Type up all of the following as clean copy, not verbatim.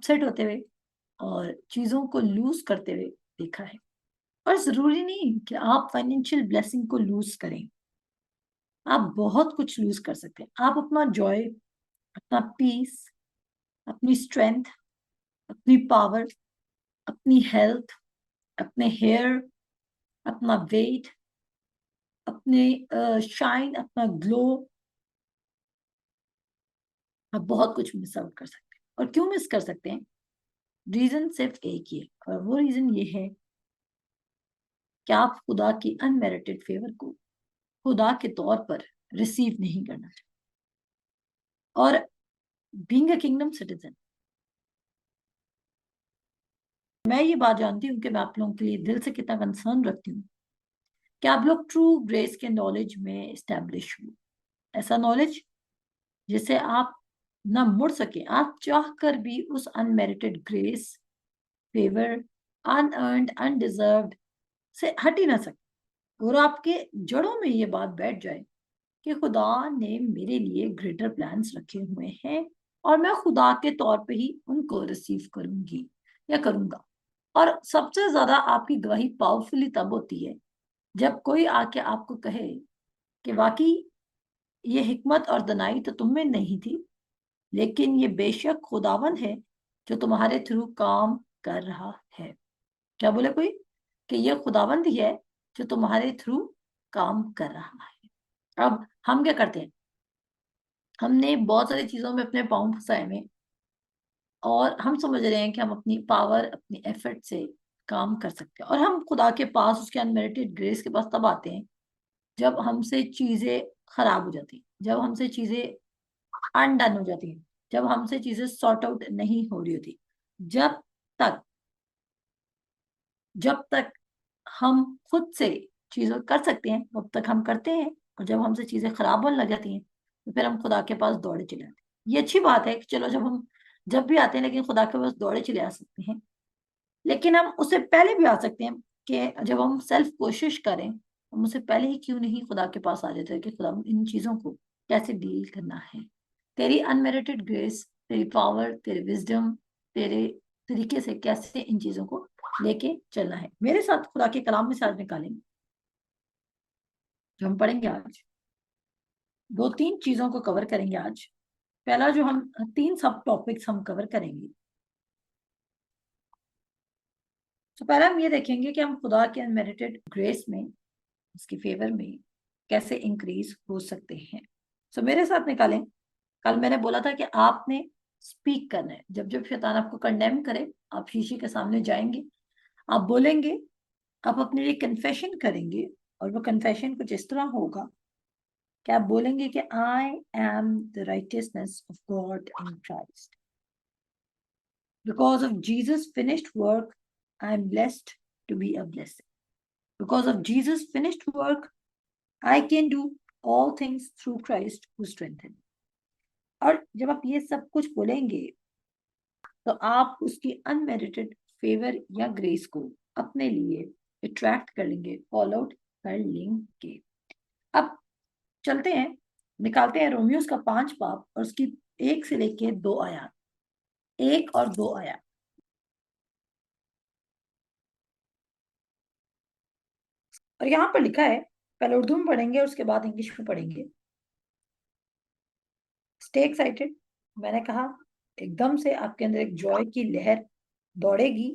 Upset होते हुए और चीजों को लूज करते हुए देखा है। और जरूरी नहीं कि आप फाइनेंशियल ब्लेसिंग को लूज करें, आप बहुत कुछ लूज कर सकते हैं। आप अपना जॉय, अपना पीस, अपनी स्ट्रेंथ, अपनी पावर, अपनी हेल्थ, अपने हेयर, अपना वेट, अपने शाइन, अपना ग्लो, आप बहुत कुछ मिस आउट कर सकते हैं। और क्यों मिस कर सकते हैं? रीजन सिर्फ एक ही है, और वो रीजन ये है कि आप खुदा की अनमेरिटेड फेवर को खुदा के तौर पर रिसीव नहीं करना चाहते। और बीइंग अ किंगडम सिटीजन, मैं ये बात जानती हूँ कि मैं आप लोगों के लिए दिल से कितना कंसर्न रखती हूँ कि आप लोग ट्रू ग्रेस के नॉलेज में एस्टेब्लिश हो। ऐसा नॉलेज जिससे आप ना मुड़ सके, आप चाह कर भी उस unmerited grace, favour, unearned, undeserved से हट ही ना सके। और आपके जड़ों में ये बात बैठ जाए कि खुदा ने मेरे लिए ग्रेटर प्लान्स रखे हुए हैं और मैं खुदा के तौर पे ही उनको रिसीव करूंगी या करूंगा। और सबसे ज्यादा आपकी गवाही पावरफुली तब होती है जब कोई आके आपको कहे कि वाकई ये हिकमत और दनाई तो तुम में नहीं थी, लेकिन ये बेशक खुदावन है जो तुम्हारे थ्रू काम कर रहा है। क्या बोले कोई? कि ये खुदावंद ही है जो तुम्हारे थ्रू काम कर रहा है। अब हम क्या करते हैं? हमने बहुत सारी चीजों में अपने पाँव फंसाए हुए हैं और हम समझ रहे हैं कि हम अपनी पावर, अपनी एफर्ट से काम कर सकते हैं। और हम खुदा के पास, उसके अनमेरिटेड ग्रेस के पास तब आते हैं जब हमसे चीजें खराब हो जाती हैं, जब हमसे चीजें अनडन हो जाती हैं, जब हमसे चीजें सॉर्ट आउट नहीं हो रही होती। जब तक जब तक हम खुद से चीजें कर सकते हैं तब तक हम करते हैं, और जब हमसे चीजें खराब होने लग जाती हैं तो फिर हम खुदा के पास दौड़े चले आते हैं। ये अच्छी बात है कि चलो जब भी आते हैं लेकिन खुदा के पास दौड़े चले आ सकते हैं। लेकिन हम उससे पहले भी आ सकते हैं कि जब हम सेल्फ कोशिश करें, हम उससे पहले ही क्यों नहीं खुदा के पास आ जाते हैं कि खुदा इन चीजों को कैसे डील करना है। तेरी अनमेरिटेड ग्रेस, तेरी पावर, तेरे विजडम, तेरे तरीके से कैसे इन चीजों को लेके चलना है। मेरे साथ खुदा के कलाम में से आज निकालेंगे जो हम पढ़ेंगे आज। दो तीन चीजों को कवर करेंगे आज। पहला जो हम तीन सब टॉपिक्स हम कवर करेंगे। तो पहला हम ये देखेंगे कि हम खुदा के अनमेरिटेड ग्रेस में, उसकी फेवर में कैसे इंक्रीज हो सकते हैं। सो मेरे साथ निकालें। कल मैंने बोला था कि आपने स्पीक करना है। जब जब शैतान आपको कंडेम करे, आप शीशे के सामने जाएंगे, आप बोलेंगे, आप अपने लिए कन्फेशन करेंगे। और वो कन्फेशन कुछ इस तरह होगा कि आप बोलेंगे कि I am the righteousness of God in Christ, because of Jesus finished work I am blessed to be a blessing, because of Jesus finished work I can do all things through Christ who strengthen. और जब आप ये सब कुछ बोलेंगे तो आप उसकी अनमेरिटेड फेवर या ग्रेस को अपने लिए अट्रैक्ट कर लेंगे, फॉल आउट कर लेंगे। अब चलते हैं, निकालते हैं रोमियोस का 5 बाब और उसकी 1 से लेके 2 आयात। 1 और 2 आयात। और यहाँ पर लिखा है, पहले उर्दू में पढ़ेंगे और उसके बाद इंग्लिश में पढ़ेंगे। Stay excited. मैंने कहा एकदम से आपके अंदर एक जॉय की लहर दौड़ेगी।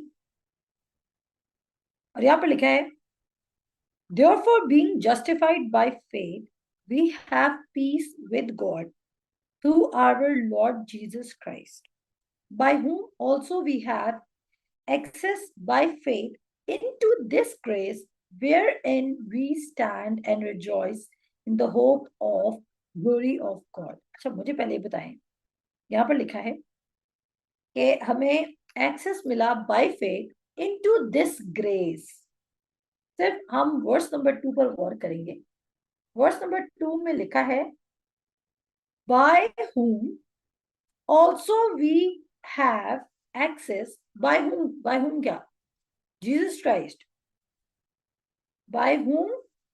और यहाँ पर लिखा है, therefore being justified by faith we have peace with God through our Lord Jesus Christ, by whom also we have access by faith into this grace wherein we stand and rejoice in the hope of glory of God। अच्छा, मुझे पहले बताएं, यहाँ पर लिखा है कि हमें एक्सेस मिला bye faith into this grace. सिर्फ हम वर्स नंबर 2 पर गौर करेंगे। वर्स नंबर 2 में लिखा है, by whom also we have access। by whom क्या? Jesus Christ। by whom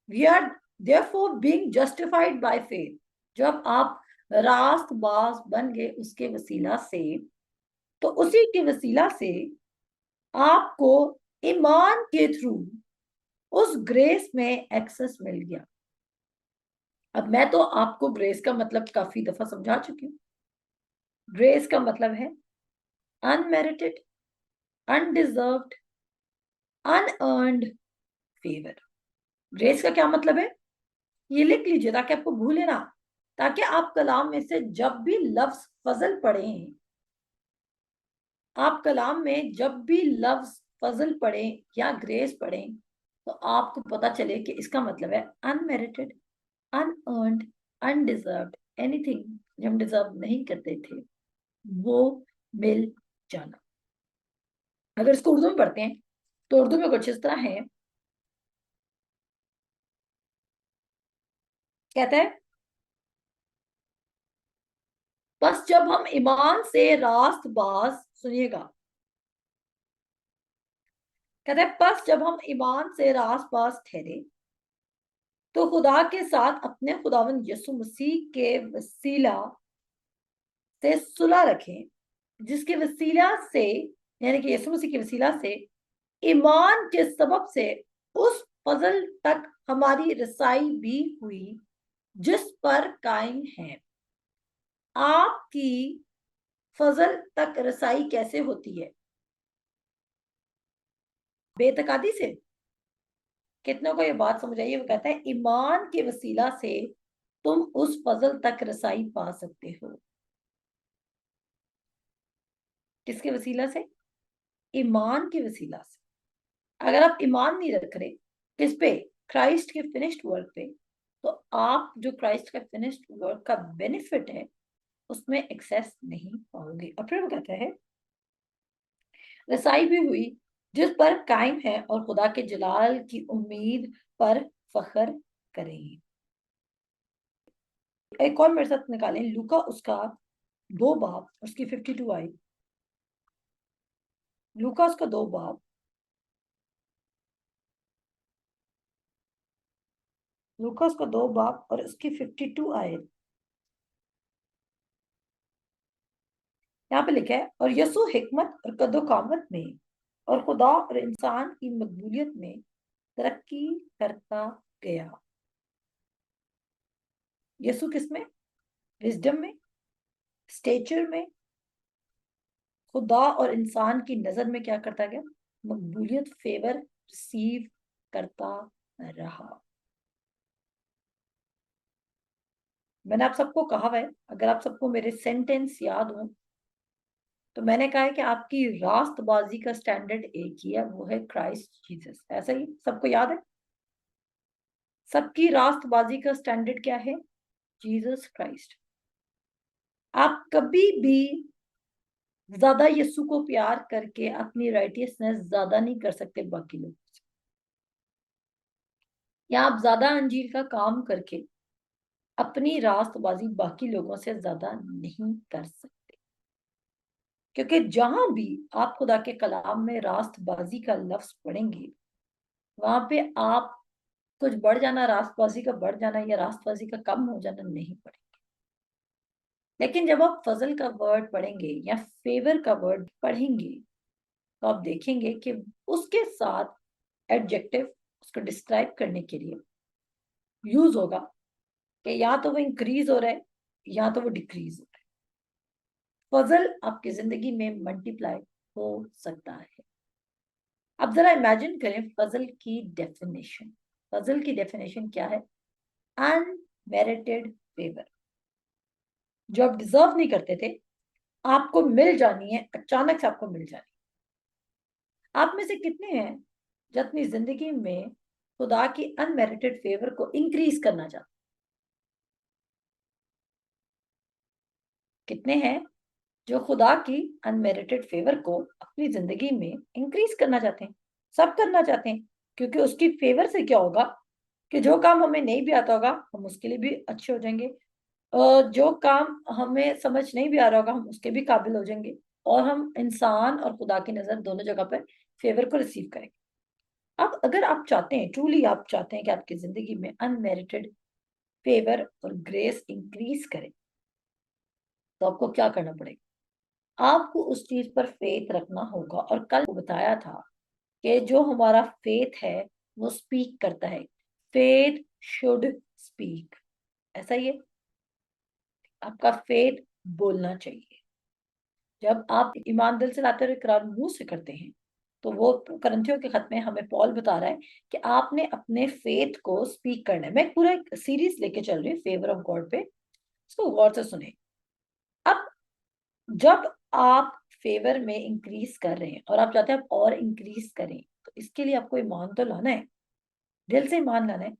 we are therefore being justified by faith। जब आप रास्त बाज बन गए उसके वसीला से, तो उसी के वसीला से आपको ईमान के थ्रू उस ग्रेस में एक्सेस मिल गया। अब मैं तो आपको ग्रेस का मतलब काफी दफा समझा चुकी हूँ। ग्रेस का मतलब है unmerited, undeserved, unearned favour. Grace का क्या मतलब है, ये लिख लीजिए ताकि आपको भूले ना, ताकि आप कलाम में से जब भी लफ्ज फजल पढ़ें, आप कलाम में जब भी लफ्ज फजल पढ़ें या ग्रेस पढ़ें, तो आपको पता चले कि इसका मतलब है अनमेरिटेड, अनअर्न्ड, अनडिजर्व्ड, एनीथिंग जो हम डिजर्व नहीं करते थे वो मिल जाना। अगर इसको उर्दू में पढ़ते हैं तो उर्दू में कुछ इस तरह है, कहता है बस जब हम ईमान से रास्तबाज, सुनिएगा, कहता है बस जब हम ईमान से रास्तबाज ठहरे तो खुदा के साथ अपने खुदावंद यसु मसीह के वसीला से सुलह रखें, जिसके वसीला से, यानी कि यसु मसीह के वसीला से ईमान के सबब से उस फजल तक हमारी रसाई भी हुई जिस पर कायम है। आपकी फजल तक रसाई कैसे होती है? बेतकादी से। कितनों को ये बात समझ आई? वो कहता है ईमान के वसीला से तुम उस फजल तक रसाई पा सकते हो। किसके वसीला से? ईमान के वसीला से। अगर आप ईमान नहीं रख रहे किस पे? क्राइस्ट के फिनिश्ड वर्क पे, तो आप जो क्राइस्ट का फिनिश्ड वर्क का बेनिफिट है उसमें एक्सेस नहीं पाओगे। और फिर वो कहता है रसाई भी हुई जिस पर कायम है और खुदा के जलाल की उम्मीद पर फख्र करें। एक और मेरे साथ निकालें, लूका उसका 2 बाब उसकी 52 आई। लूका उसका 2 बाब, लूका उसका 2 बाब और उसकी 52 आए। यहाँ पे लिखा है और यसु हिकमत और कदो कामत में और खुदा और इंसान की मकबूलियत में तरक्की करता गया। यसु किसमें? विजडम में, स्टेचर में, खुदा और इंसान की नजर में क्या करता गया? मकबूलियत, फेवर रिसीव करता रहा। मैंने आप सबको कहा है, अगर आप सबको मेरे सेंटेंस याद हो, तो मैंने कहा है कि आपकी रास्तबाजी का स्टैंडर्ड एक ही है, वो है क्राइस्ट जीसस। ऐसा ही सबको याद है? सबकी रास्तबाजी का स्टैंडर्ड क्या है? Jesus Christ. आप कभी भी ज्यादा यीशु को प्यार करके अपनी राइटियसनेस ज्यादा नहीं कर सकते बाकी लोग, या आप ज्यादा अंजीर का काम करके अपनी रास्तबाजी बाकी लोगों से ज्यादा नहीं कर सकते। क्योंकि जहां भी आप खुदा के कलाम में रास्तबाजी का लफ्ज पढ़ेंगे, वहां पे आप कुछ बढ़ जाना, रास्तबाजी का बढ़ जाना या रास्तबाजी का कम हो जाना नहीं पड़ेगा। लेकिन जब आप फजल का वर्ड पढ़ेंगे या फेवर का वर्ड पढ़ेंगे, तो आप देखेंगे कि उसके साथ एडजेक्टिव उसको डिस्क्राइब करने के लिए यूज होगा कि या तो वो इंक्रीज हो रहा है या तो वो डिक्रीज हो रहा है। फजल आपकी जिंदगी में मल्टीप्लाई हो सकता है। अब जरा इमेजिन करें फजल की डेफिनेशन। फजल की डेफिनेशन क्या है? अनमेरिटेड फेवर, जो आप डिजर्व नहीं करते थे, आपको मिल जानी है, अचानक से आपको मिल जानी है। आप में से कितने हैं जो अपनी जिंदगी में खुदा की अनमेरिटेड फेवर को इंक्रीज करना चाहते? कितने हैं जो खुदा की अनमेरिटेड फेवर को अपनी जिंदगी में इंक्रीज करना चाहते हैं? सब करना चाहते हैं, क्योंकि उसकी फेवर से क्या होगा कि जो काम हमें नहीं भी आता होगा हम उसके लिए भी अच्छे हो जाएंगे, और जो काम हमें समझ नहीं भी आ रहा होगा हम उसके भी काबिल हो जाएंगे, और हम इंसान और खुदा की नजर दोनों जगह पर फेवर को रिसीव करेंगे। अब अगर आप चाहते हैं, ट्रूली आप चाहते हैं कि आपकी जिंदगी में अनमेरिटेड फेवर और ग्रेस इंक्रीज करे, तो आपको क्या करना पड़ेगा? आपको उस चीज पर फेथ रखना होगा। और कल बताया था कि जो हमारा फेथ है वो स्पीक करता है। Faith should speak. ऐसा ही है, आपका फेथ बोलना चाहिए। जब आप ईमान दिल से लाते हुए इकरार मुंह से करते हैं, तो वो करंथियों के खत में हमें पॉल बता रहा है कि आपने अपने फेथ को स्पीक करना है। मैं पूरा एक सीरीज लेके चल रही हूँ फेवर ऑफ गॉड पे, इसको गौर से सुने। अब जब आप फेवर में इंक्रीज कर रहे हैं और आप चाहते हैं आप और इंक्रीज करें, तो इसके लिए आपको ईमान तो लाना है, दिल से ईमान लाना है,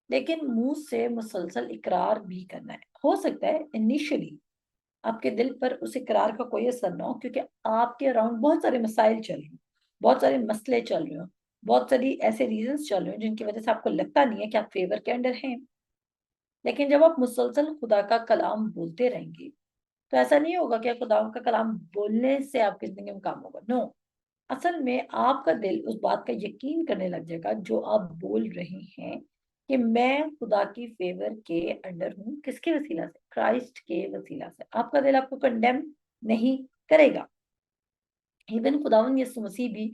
लेकिन मुंह से मुसलसल इकरार भी करना है। हो सकता है इनिशियली आपके दिल पर उस इकरार का कोई असर ना हो, क्योंकि आपके अराउंड बहुत सारे मसाइल चल रहे हैं, बहुत सारे मसले चल रहे हो, बहुत सारी ऐसे रीजंस चल रहे हैं जिनकी वजह से आपको लगता नहीं है कि आप फेवर के अंडर हैं। लेकिन जब आप मुसलसल खुदा का कलाम बोलते रहेंगे, तो ऐसा नहीं होगा कि खुदा का कलाम बोलने से आपकी जिंदगी में काम होगा। नो, असल में आपका दिल उस बात का यकीन करने लग जाएगा जो आप बोल रहे हैं, कि मैं खुदा की फेवर के अंडर हूं। किसके वसीला से? क्राइस्ट के वसीला से। आपका दिल आपको कंडेम नहीं करेगा। इवन खुदावन यीशु मसीह भी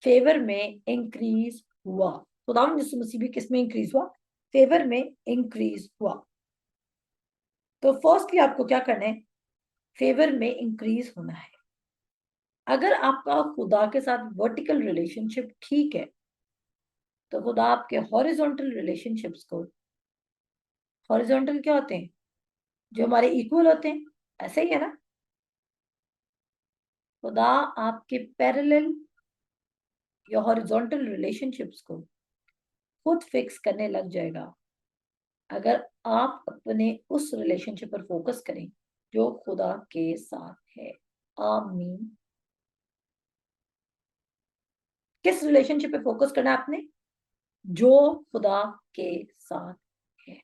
फेवर में इंक्रीज हुआ। खुदावन यीशु मसीह भी किस में इंक्रीज हुआ? फेवर में इंक्रीज हुआ। तो फर्स्टली आपको क्या करना है? फेवर में इंक्रीज होना है। अगर आपका खुदा के साथ वर्टिकल रिलेशनशिप ठीक है, तो खुदा आपके हॉरिजॉन्टल रिलेशनशिप्स को, हॉरिजॉन्टल क्या होते हैं? जो हमारे इक्वल होते हैं, ऐसे ही है ना। खुदा आपके पैरेलल या हॉरिजॉन्टल रिलेशनशिप्स को खुद फिक्स करने लग जाएगा, अगर आप अपने उस रिलेशनशिप पर फोकस करें जो खुदा के साथ है। आमीन। किस रिलेशनशिप पे फोकस करना है आपने? जो खुदा के साथ है।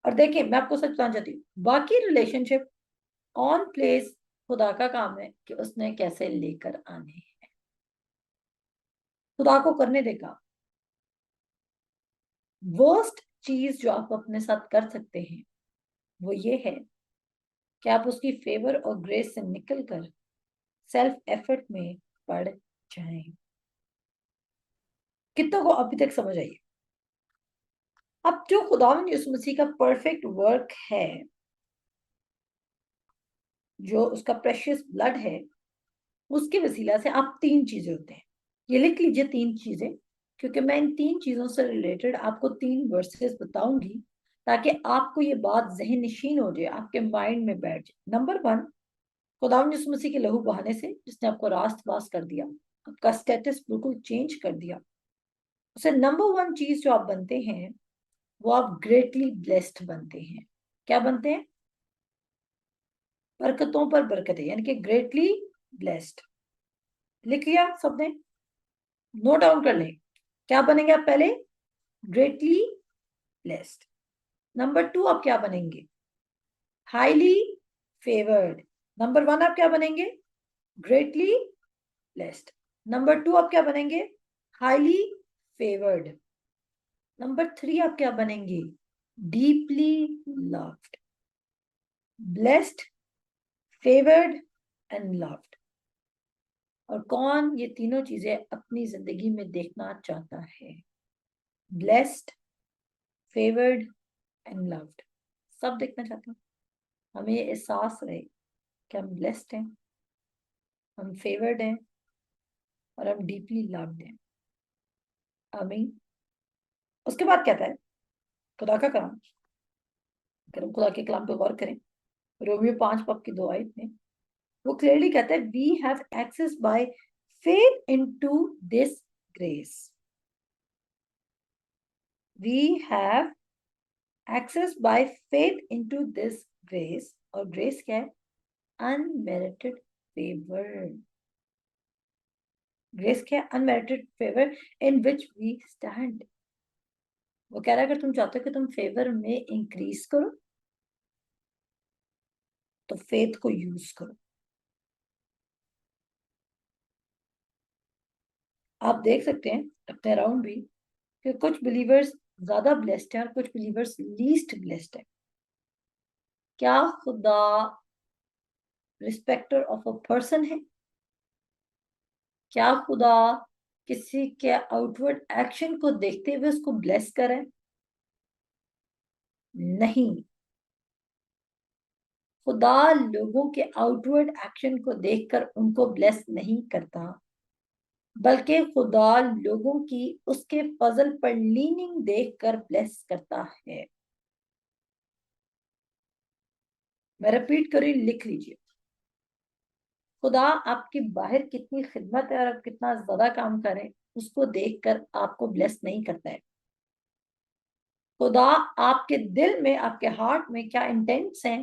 और देखिए, मैं आपको सच बताना चाहती हूँ, बाकी रिलेशनशिप ऑन प्लेस खुदा का काम है कि उसने कैसे लेकर आने हैं। खुदा को करने देगा। वर्स्ट चीज जो आप अपने साथ कर सकते हैं वो ये है कि आप उसकी फेवर और ग्रेस से निकलकर सेल्फ एफर्ट में पड़ जाएं। कितनों को अभी तक समझ आई? अब जो खुदावंद यीशु मसीह का परफेक्ट वर्क है, जो उसका प्रेशियस ब्लड है, उसके वसीला से आप तीन चीजें होते हैं। ये लिख लीजिए, तीन चीजें, क्योंकि मैं इन तीन चीजों से रिलेटेड आपको तीन वर्सेस बताऊंगी, ताकि आपको ये बात जहन नशीन हो जाए, आपके माइंड में बैठ जाए। नंबर वन, खुदावंद यीशु मसीह के लहू बहाने से, जिसने आपको रास्तबाज कर दिया, आपका स्टेटस बिल्कुल चेंज कर दिया। उसे नंबर वन चीज जो आप बनते हैं, वो आप ग्रेटली ब्लेस्ड बनते हैं। क्या बनते हैं? बरकतों पर बरकतें, यानी कि ग्रेटली ब्लेस्ड। लिख लिया सबने? नोट डाउन कर ले। क्या बनेंगे आप? पहले ग्रेटली ब्लेस्ड। नंबर टू आप क्या बनेंगे? Highly favoured. नंबर वन आप क्या बनेंगे? Greatly blessed. नंबर टू आप क्या बनेंगे? Highly favoured. नंबर थ्री आप क्या बनेंगे? Deeply loved. Blessed, favoured and loved. और कौन ये तीनों चीजें अपनी जिंदगी में देखना चाहता है? Blessed, favoured and loved. सब देखना चाहता हूँ। हमें ये एहसास रहे कि हम ब्लेस्ड हैं, हम फेवर्ड हैं, और हम डीपली लव्ड हैं। आमीन। उसके बाद कहता है खुदा का कलाम, अगर हम खुदा के कलाम पे गौर करें, रोमियो 5 पद की 2 आयत में वो क्लियरली कहता है, we have access by faith into this grace. We have access by faith into this grace. और ग्रेस क्या है? Unmerited favour. ग्रेस क्या है? Unmerited favour in which we stand. वो कह रहा है, अगर तुम चाहते हो कि तुम फेवर में इंक्रीज करो, तो फेथ को यूज करो। आप देख सकते हैं अपने अराउंड भी कि कुछ बिलीवर्स ज्यादा ब्लेस्ड हैं और कुछ बिलीवर्स लीस्ट ब्लेस्ड है। क्या खुदा रिस्पेक्टर ऑफ अ पर्सन है? क्या खुदा किसी के आउटवर्ड एक्शन को देखते हुए उसको ब्लेस करे? नहीं। खुदा लोगों के आउटवर्ड एक्शन को देखकर उनको ब्लेस नहीं करता, बल्कि खुदा लोगों की उसके फजल पर लीनिंग देखकर ब्लेस करता है। मैं रिपीट करी, लिख लीजिए। खुदा आपकी बाहर कितनी खिदमत है और आप कितना ज्यादा काम करें उसको देखकर आपको ब्लेस नहीं करता है। खुदा आपके दिल में, आपके हार्ट में क्या इंटेंट्स हैं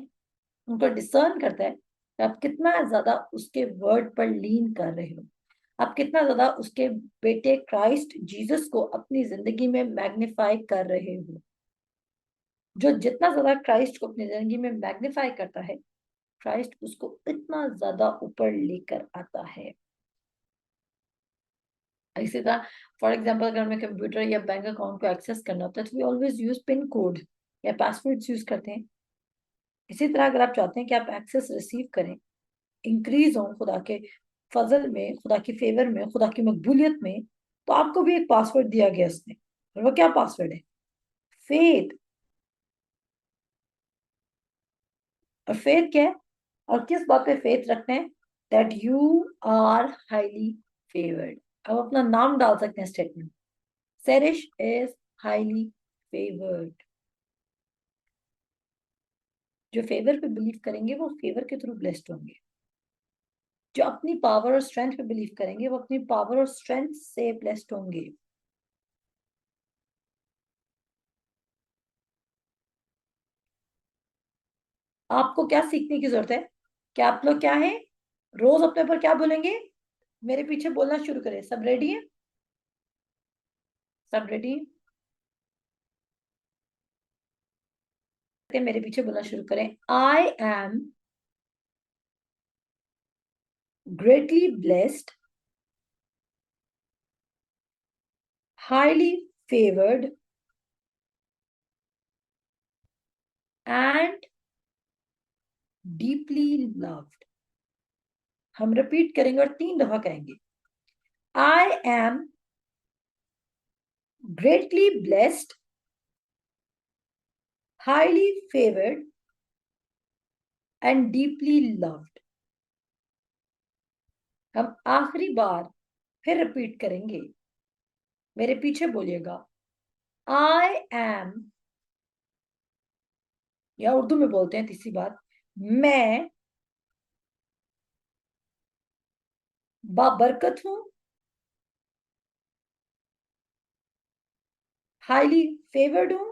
उनको डिसर्न करता है कि आप कितना ज्यादा उसके वर्ड पर लीन कर रहे हो, आप कितना ज्यादा उसके बेटे क्राइस्ट जीसस को अपनी जिंदगी में मैग्नीफाई कर रहे हो। जो जितना ज्यादा क्राइस्ट को अपनी जिंदगी में मैग्नीफाई करता है, क्राइस्ट उसको इतना ज्यादा ऊपर लेकर आता है। इसी तरह फॉर एग्जाम्पल अगर हमें कंप्यूटर या बैंक अकाउंट को एक्सेस करना होता है तो we always use pin code या पासवर्ड्स यूज करते हैं। इसी तरह अगर आप चाहते हैं कि आप एक्सेस रिसीव करें, इंक्रीज हो खुदा के फजल में, खुदा की फेवर में, खुदा की मकबूलियत में, तो आपको भी एक पासवर्ड दिया गया उसने। और वो क्या पासवर्ड है? फेथ। और फेथ क्या है? और किस बात पे फेथ रखते हैं? That you are highly favoured. अब अपना नाम डाल सकते हैं statement, Serish is highly favoured. जो फेवर पे बिलीव करेंगे वो फेवर के थ्रू ब्लेस्ड होंगे। जो अपनी पावर और स्ट्रेंथ पे बिलीव करेंगे वो अपनी पावर और स्ट्रेंथ से ब्लेस्ड होंगे। आपको क्या सीखने की जरूरत है? क्या आप लोग क्या है, रोज अपने पर क्या बोलेंगे? मेरे पीछे बोलना शुरू करें। सब रेडी है? सब रेडी है? मेरे पीछे बोलना शुरू करें। I am greatly blessed, highly favoured and deeply loved. हम रिपीट करेंगे और 3 दफा कहेंगे। I am greatly blessed, highly favored and deeply loved। हम आखिरी बार फिर रिपीट करेंगे, मेरे पीछे बोलिएगा। आई एम, या उर्दू में बोलते हैं तीसरी बार, मैं बाबरकत हूं, हाईली फेवर्ड हूं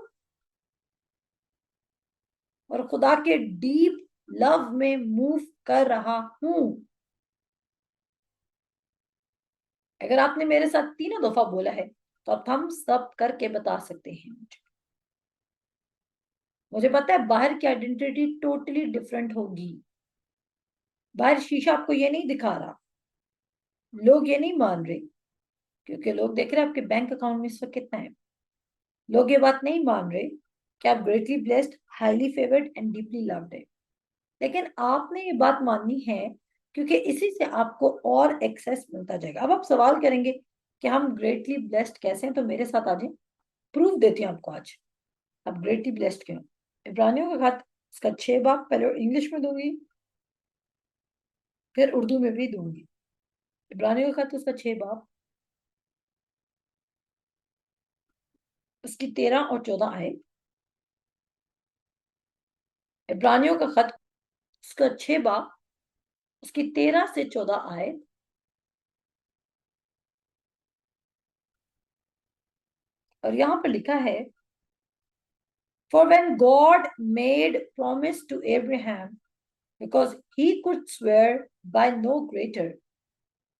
और खुदा के डीप लव में मूव कर रहा हूं। अगर आपने मेरे साथ 3 दफा बोला है तो आप हम सब करके बता सकते हैं। मुझे पता है बाहर की आइडेंटिटी टोटली डिफरेंट होगी। बाहर शीशा आपको ये नहीं दिखा रहा, लोग ये नहीं मान रहे, क्योंकि लोग देख रहे हैं आपके बैंक अकाउंट में इस वक्त कितना है। लोग ये बात नहीं मान रहे कि आप greatly blessed, highly favoured and deeply loved है। लेकिन आपने ये बात माननी है, क्योंकि इसी से आपको और एक्सेस मिलता जाएगा। अब आप सवाल करेंगे कि हम ग्रेटली ब्लेस्ड कैसे हैं, तो मेरे साथ आ जाए, प्रूफ देती हूँ आपको आज आप ग्रेटली ब्लेस्ड क्यों। इब्रानियों का खत, इसका 6 बाब, पहले इंग्लिश में दूंगी फिर उर्दू में भी दूंगी। इब्रानियों का खत उसका 6 बाब, उसकी 13 और 14 आए। इब्रानियों का खत उसका 6 बाब, उसकी 13 से 14 आए। और यहां पर लिखा है, for when God made promise to Abraham, because he could swear by no greater,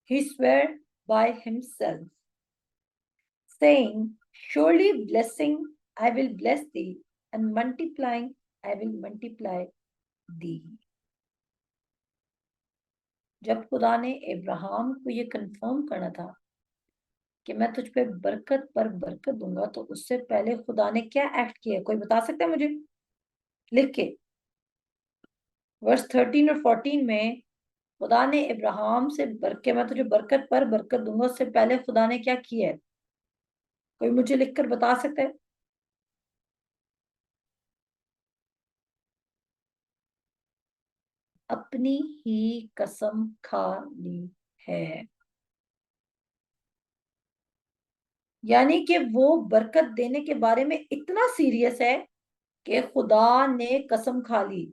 he swore by himself, saying, surely blessing I will bless thee, and multiplying I will multiply thee। जब खुदा ने इब्राहिम को ये confirm करना था कि मैं तुझ पे बरकत पर बरकत दूंगा, तो उससे पहले खुदा ने क्या एक्ट किया, कोई बता सकता है मुझे? लिख के। वर्स 13 और 14 में खुदा ने इब्राहिम से मैं तुझे बरकत पर बरकत दूंगा, उससे पहले खुदा ने क्या किया है? कोई मुझे लिखकर बता सकता है? अपनी ही कसम खा ली है। यानी कि वो बरकत देने के बारे में इतना सीरियस है कि खुदा ने कसम खा ली।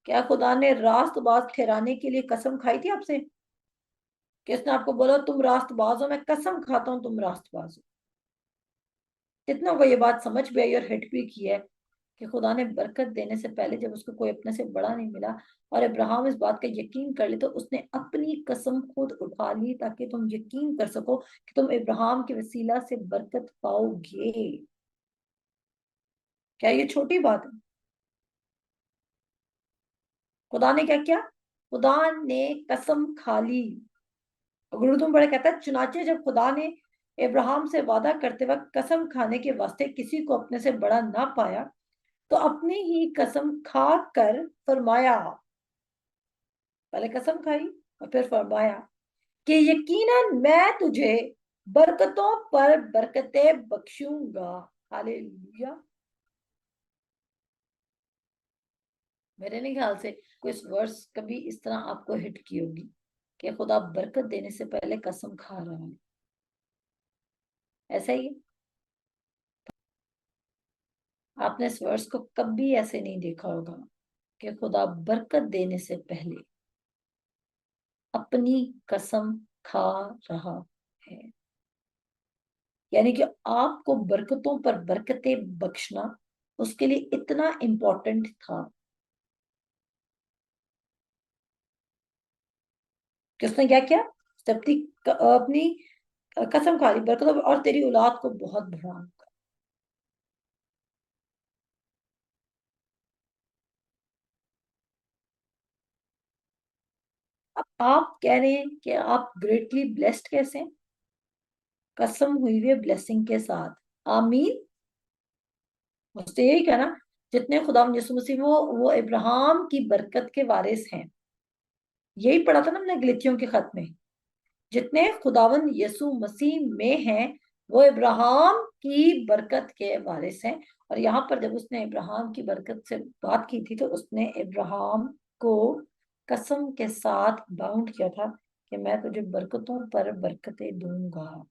क्या खुदा ने रास्तबाज ठहराने के लिए कसम खाई थी आपसे? कि उसने आपको बोला तुम रास्तबाज हो, मैं कसम खाता हूं तुम रास्तबाज हो? कितनों को ये बात समझ भी आई और हिट भी की है कि खुदा ने बरकत देने से पहले जब उसको कोई अपने से बड़ा नहीं मिला और इब्राहिम इस बात का यकीन कर ले, तो उसने अपनी कसम खुद उठा ली ताकि तुम यकीन कर सको कि तुम इब्राहिम के वसीला से बरकत पाओगे। क्या ये छोटी बात है? खुदा ने क्या किया? खुदा ने कसम खा ली। अगर उर्दू में बड़े कहता है, चुनाचे जब खुदा ने इब्राहिम से वादा करते वक्त कसम खाने के वास्ते किसी को अपने से बड़ा ना पाया, तो अपनी ही कसम खा कर फरमाया। पहले कसम खाई और फिर फरमाया कि यकीनन मैं तुझे बरकतों पर बरकतें बख्शूंगा। हालेलुया। मेरे नहीं ख्याल से कोई इस वर्स कभी इस तरह आपको हिट की होगी कि खुदा बरकत देने से पहले कसम खा रहा है। ऐसा ही है। आपने इस वर्स को कभी ऐसे नहीं देखा होगा कि खुदा बरकत देने से पहले अपनी कसम खा रहा है। यानी कि आपको बरकतों पर बरकतें बख्शना उसके लिए इतना इंपॉर्टेंट था कि उसने क्या किया? उसने अपनी कसम खा ली, बरकतों और तेरी औलाद को बहुत बढ़ाऊंगा। अब आप कह रहे हैं कि आप ग्रेटली ब्लेस्ड कैसे हैं? कसम हुई हुई ब्लेसिंग के साथ। आमीन। उसने यही कहा ना, जितने खुदा यीशु मसीह वो इब्राहिम की बरकत के वारिस हैं। यही पढ़ा था ना हमने गलीतियों के खत में। जितने खुदावन यीशु मसीह में हैं वो इब्राहिम की बरकत के वारिस हैं। और यहाँ पर जब उसने इब्राहिम की बरकत से बात की थी, तो उसने इब्राहिम को कसम के साथ बाउंड किया था कि मैं तुझे बरकतों पर बरकतें दूंगा।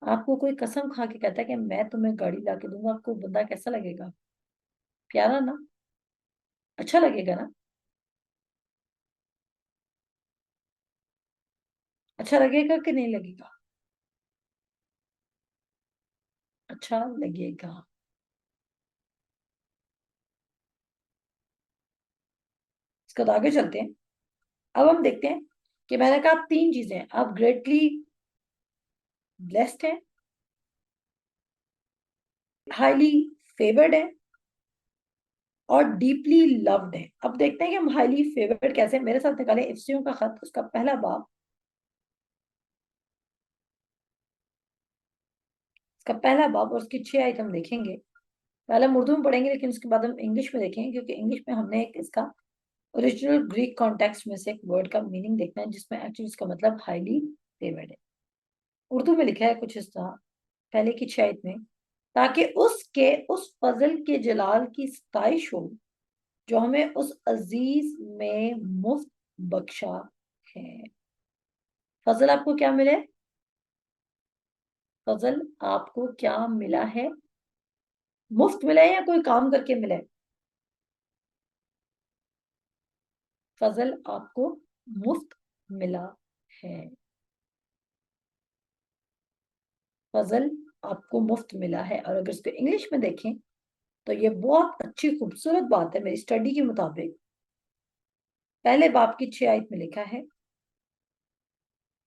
आपको कोई कसम खा के कहता है कि मैं तुम्हें गाड़ी ला के दूंगा, आपको बंदा कैसा लगेगा? प्यारा ना? अच्छा लगेगा ना? अच्छा लगेगा कि नहीं लगेगा? अच्छा लगेगा। इसके बाद आगे चलते हैं। अब हम देखते हैं कि मैंने कहा तीन चीजें, आप ग्रेटली ब्लेस्ड हैं, हाईली फेवर्ड है और डीपली लव्ड है। अब देखते हैं कि हम हाईली फेवर्ड कैसे हैं। मेरे साथ निकाले इफ्सियों का खत, उसका पहला बाब, उसका पहला बाब और उसकी 6 आइटम देखेंगे। पहले हम उर्दू में पढ़ेंगे लेकिन उसके बाद हम इंग्लिश में देखेंगे, क्योंकि इंग्लिश में हमने एक इसका ओरिजिनल ग्रीक कॉन्टेक्स्ट में से एक वर्ड का मीनिंग देखना है जिसमें एक्चुअली इसका मतलब हाईली फेवर्ड है। उर्दू में लिखा है कुछ इस तरह, पहले की 6 आयत में, ताकि उसके उस फजल के जलाल की सताइश हो जो हमें उस अजीज में मुफ्त बख्शा है। फजल आपको क्या मिले? फजल आपको क्या मिला है? मुफ्त मिला है या कोई काम करके मिला है? फजल आपको मुफ्त मिला है। फजल आपको मुफ्त मिला है। और अगर इसको इंग्लिश में देखें तो ये बहुत अच्छी खूबसूरत बात है। मेरी स्टडी के मुताबिक पहले बाप की 6 आयत में लिखा है,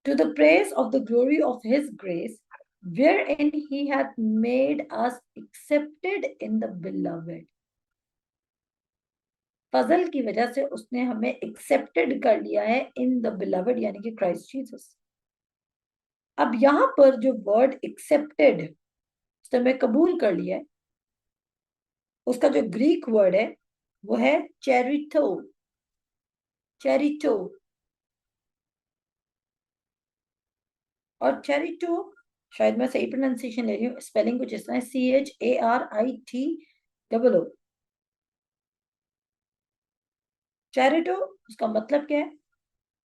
to the praise of the glory of his grace, wherein he hath made us accepted in the beloved। फजल की वजह से उसने हमें एक्सेप्टेड कर लिया है इन द बिलवड, यानी कि क्राइस्ट जीसस। अब यहां पर जो वर्ड एक्सेप्टेड, उसने हमें कबूल कर लिया है, उसका जो ग्रीक वर्ड है वो है चेरिथो। चेरिटो, और चेरिटो शायद मैं सही प्रोनाउंसिएशन ले रही हूँ, स्पेलिंग कुछ इस तरह है, CHARITOO। चैरिटो उसका मतलब क्या है?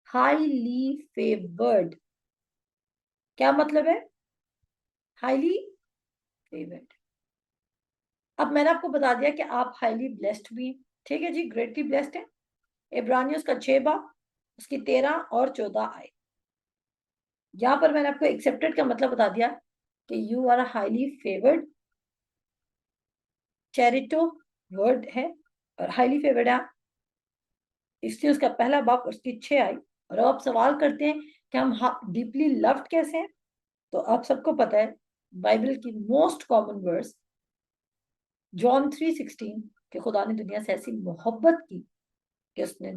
Highly favoured. क्या मतलब है? Highly favoured. अब मैंने आपको बता दिया कि आप हाईली ब्लेस्ड भी हैं, ठीक है जी, ग्रेटली ब्लेस्ड है। इब्रानियों का 6 बाब, उसकी 13 और 14 आए। यहां पर मैंने आपको एक्सेप्टेड का मतलब बता दिया कि यू आर हाईली फेवर्ड। चैरिटो वर्ड है और हाईली फेवर्ड है, इसलिए उसका पहला बाप उसकी 6 आई। और अब आप सवाल करते हैं कि हम डीपली लव्ड कैसे हैं, तो आप सबको पता है बाइबल की मोस्ट कॉमन वर्स जॉन 3:16 कि खुदा ने दुनिया से ऐसी मोहब्बत की कि उसने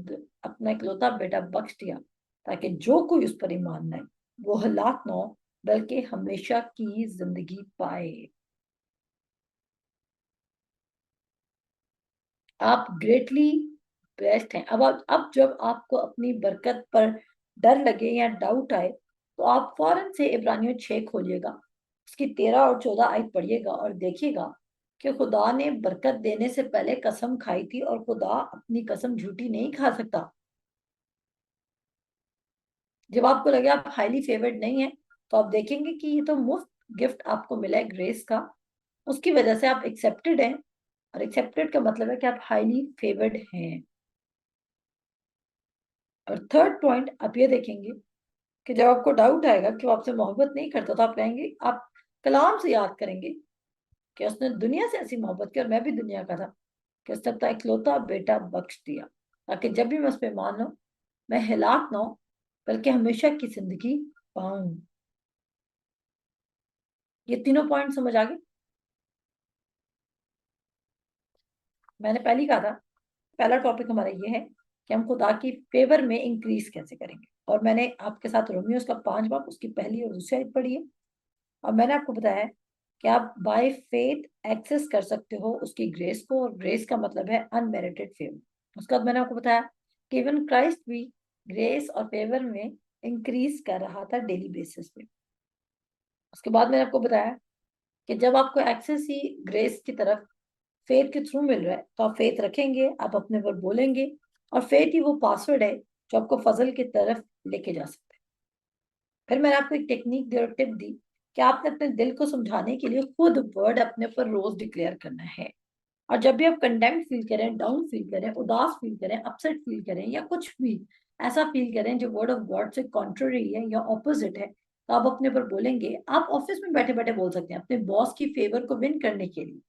अपना इकलौता बेटा बख्श दिया ताकि जो कोई उस पर ईमान लाए वो हलाक न हो बल्कि हमेशा की जिंदगी पाए। आप ग्रेटली ब्लेस्ड हैं। अब जब आपको अपनी बरकत पर डर लगे या डाउट आए तो आप फौरन से इब्रानियों 6 खोलिएगा, उसकी 13 और 14 आयत पढ़िएगा और देखिएगा कि खुदा ने बरकत देने से पहले कसम खाई थी और खुदा अपनी कसम झूठी नहीं खा सकता। जब आपको लगे आप हाईली फेवर्ड नहीं है तो आप देखेंगे कि ये तो मुफ्त गिफ्ट आपको मिला है ग्रेस का, उसकी वजह से आप एक्सेप्टेड हैं। और एक्सेप्टेड का मतलब है कि आप हाईली फेवर्ड हैं। और थर्ड पॉइंट आप ये देखेंगे कि जब आपको डाउट आएगा कि वो आपसे मोहब्बत नहीं करता तो आप कहेंगे, आप कलाम से याद करेंगे कि उसने दुनिया से ऐसी मोहब्बत की और मैं भी दुनिया का था कि उसने अपना इकलौता बेटा बख्श दिया ताकि जब भी मैं उस पर मान लूं मैं हिलाक ना हो बल्कि हमेशा की जिंदगी पाऊं। ये तीनों पॉइंट समझ आ गए? मैंने पहले ही कहा था पहला टॉपिक हमारा ये है कि हम खुदा की फेवर में इंक्रीज कैसे करेंगे, और मैंने आपके साथ रोमियोस का 5 बाब उसकी पहली और दूसरी आयत पढ़ी है। और मैंने आपको बताया है कि आप बाय फेथ एक्सेस कर सकते हो उसकी ग्रेस को, और ग्रेस का मतलब है अनमेरिटेड फेवर। उसके बाद मैंने आपको बताया कि इवन क्राइस्ट भी ग्रेस और फेवर में इंक्रीज कर रहा था डेली बेसिस पे। उसके बाद मैंने आपको बताया कि जब आपको एक्सेस ही ग्रेस की तरफ फेथ के थ्रू मिल रहा है तो आप फेथ रखेंगे, आप अपने पर बोलेंगे, और फेथ ही वो पासवर्ड है जो आपको फजल की तरफ लेके जा सकता है। फिर मैंने आपको एक टेक्निक दी और टिप दी कि आपने अपने दिल को समझाने के लिए खुद वर्ड अपने ऊपर रोज डिक्लेयर करना है। और जब भी आप कंडेम्ड फील करें, डाउन फील करें, उदास फील करें, अपसेट फील करें, या कुछ भी ऐसा फील करें जो वर्ड ऑफ गॉड से कॉन्ट्ररी है या ऑपोजिट है, तो आप अपने ऊपर बोलेंगे। आप ऑफिस में बैठे बैठे बोल सकते हैं अपने बॉस की फेवर को विन करने के लिए।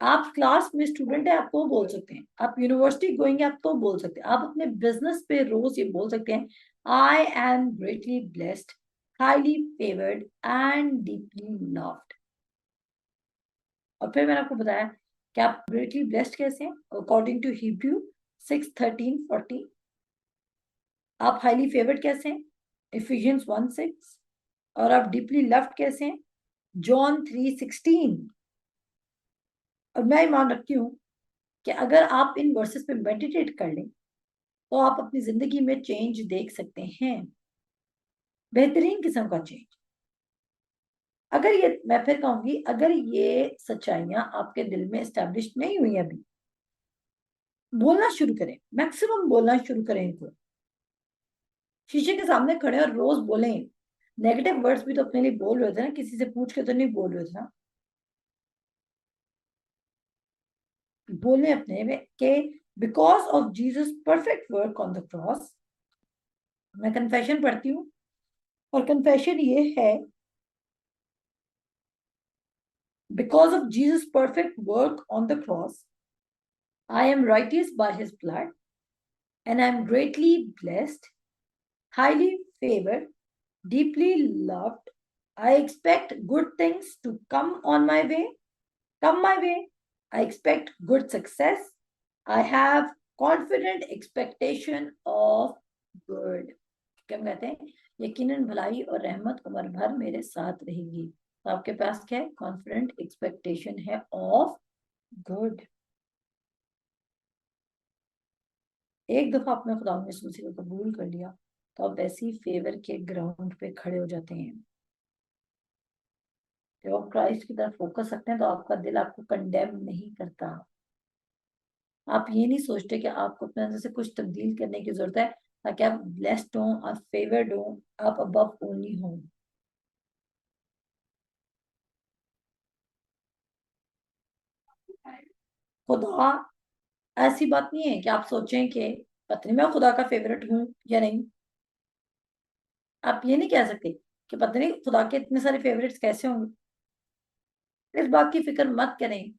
आप क्लास में स्टूडेंट है, आप तो बोल सकते हैं। आप यूनिवर्सिटी गोइंग आप तो बोल सकते हैं। आप अपने बिजनेस पे रोज ये बोल सकते हैं, I am greatly blessed, highly favoured and deeply loved. और फिर मैंने आपको बताया कि आप ग्रेटली ब्लेस्ड कैसे हैं अकॉर्डिंग टू हिब्रू 6:13-14। आप हाईली फेवर्ड कैसे हैं इफिशियंस 1:6। और आप डीपली लव्ड कैसे हैं जॉन 3:16। और मैं ईमान रखती हूँ कि अगर आप इन वर्सेस पे मेडिटेट कर लें तो आप अपनी जिंदगी में चेंज देख सकते हैं, बेहतरीन किस्म का चेंज। अगर ये, मैं फिर कहूंगी, अगर ये सच्चाइयां आपके दिल में एस्टेब्लिश नहीं हुई अभी, बोलना शुरू करें, मैक्सिमम बोलना शुरू करें इनको। शीशे के सामने खड़े और रोज बोलें। नेगेटिव वर्ड्स भी तो अपने लिए बोल रहे थे ना, किसी से पूछ के तो नहीं बोल रहे थे ना। बोले अपने में कि because of Jesus perfect work on the cross. मैं कन्फेशन पढ़ती हूँ और कन्फेशन ये है, because of Jesus' perfect work on the cross, I am righteous by his blood, and I am greatly blessed, highly favored, deeply loved. I expect good things to come my way. I expect good success. I have confident expectation of good. क्या कहते हैं? यकीनन भलाई और रहमत उम्र भर मेरे साथ रहेगी। तो आपके पास क्या है? कॉन्फिडेंट एक्सपेक्टेशन है ऑफ गुड। एक दफा आपने खुदा यीशु मसीह को कबूल कर लिया तो आप वैसे ही फेवर के ग्राउंड पे खड़े हो जाते हैं। जब आप क्राइस्ट की तरफ फोकस रखते हैं तो आपका दिल आपको कंडेम नहीं करता। आप ये नहीं सोचते कि आपको अपने अंदर से कुछ तब्दील करने की जरूरत है ताकि आप ब्लेस्ड हो, आप फेवर्ड हो, आप अबव ओनली हो। खुदा ऐसी बात नहीं है कि आप सोचें कि पता नहीं मैं खुदा का फेवरेट हूं या नहीं। आप ये नहीं कह सकते कि पता नहीं खुदा के इतने सारे फेवरेट्स कैसे होंगे। इस बात की फिक्र मत करें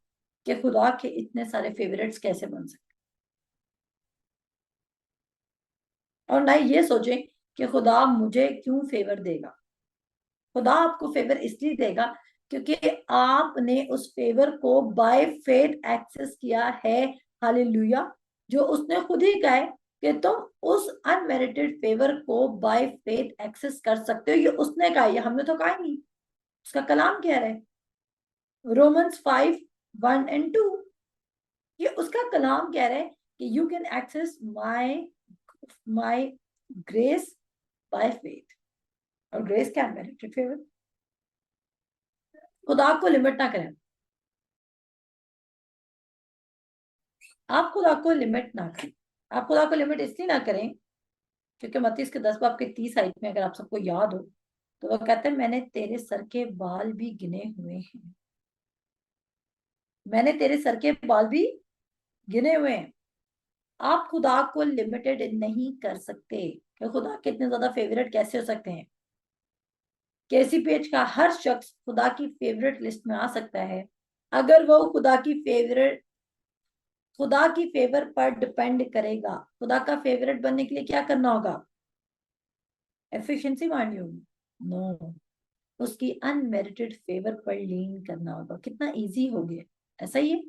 कि खुदा के इतने सारे फेवरेट्स कैसे बन सकते, और ना ही ये सोचें कि खुदा मुझे क्यों फेवर देगा। खुदा आपको फेवर इसलिए देगा क्योंकि आपने उस फेवर को बाय फेथ एक्सेस किया है। हालेलुया। जो उसने खुद ही कहा है कि तुम उस अनमेरिटेड फेवर को बाय फेथ एक्सेस कर सकते हो। ये उसने कहा, ये हमने तो कहा ही नहीं, उसका कलाम कह रहा है। रोमन्स 5:1 and 2, ये उसका कलाम कह रहा है कि you can access my my grace by faith. और ग्रेस क्या, अनमेरिटेड फेवर। खुदा को लिमिट ना करें। आप खुदा को लिमिट ना करें। आप खुदा को लिमिट इसलिए ना करें क्योंकि मत्ती के 10 बाब के 30 आयत में अगर आप सबको याद हो तो वो कहते हैं मैंने तेरे सर के बाल भी गिने हुए हैं। मैंने तेरे सर के बाल भी गिने हुए हैं। आप खुदा को लिमिटेड नहीं कर सकते कि खुदा के इतने ज्यादा फेवरेट कैसे हो सकते हैं। केसी पेज का हर शख्स खुदा की फेवरेट लिस्ट में आ सकता है अगर वो खुदा की फेवर पर डिपेंड करेगा। खुदा का फेवरेट बनने के लिए क्या करना होगा? एफिशिएंसी मांगनी होगी? नो, उसकी अनमेरिटेड फेवर पर लीन करना होगा। कितना इजी हो गया, ऐसा ही है।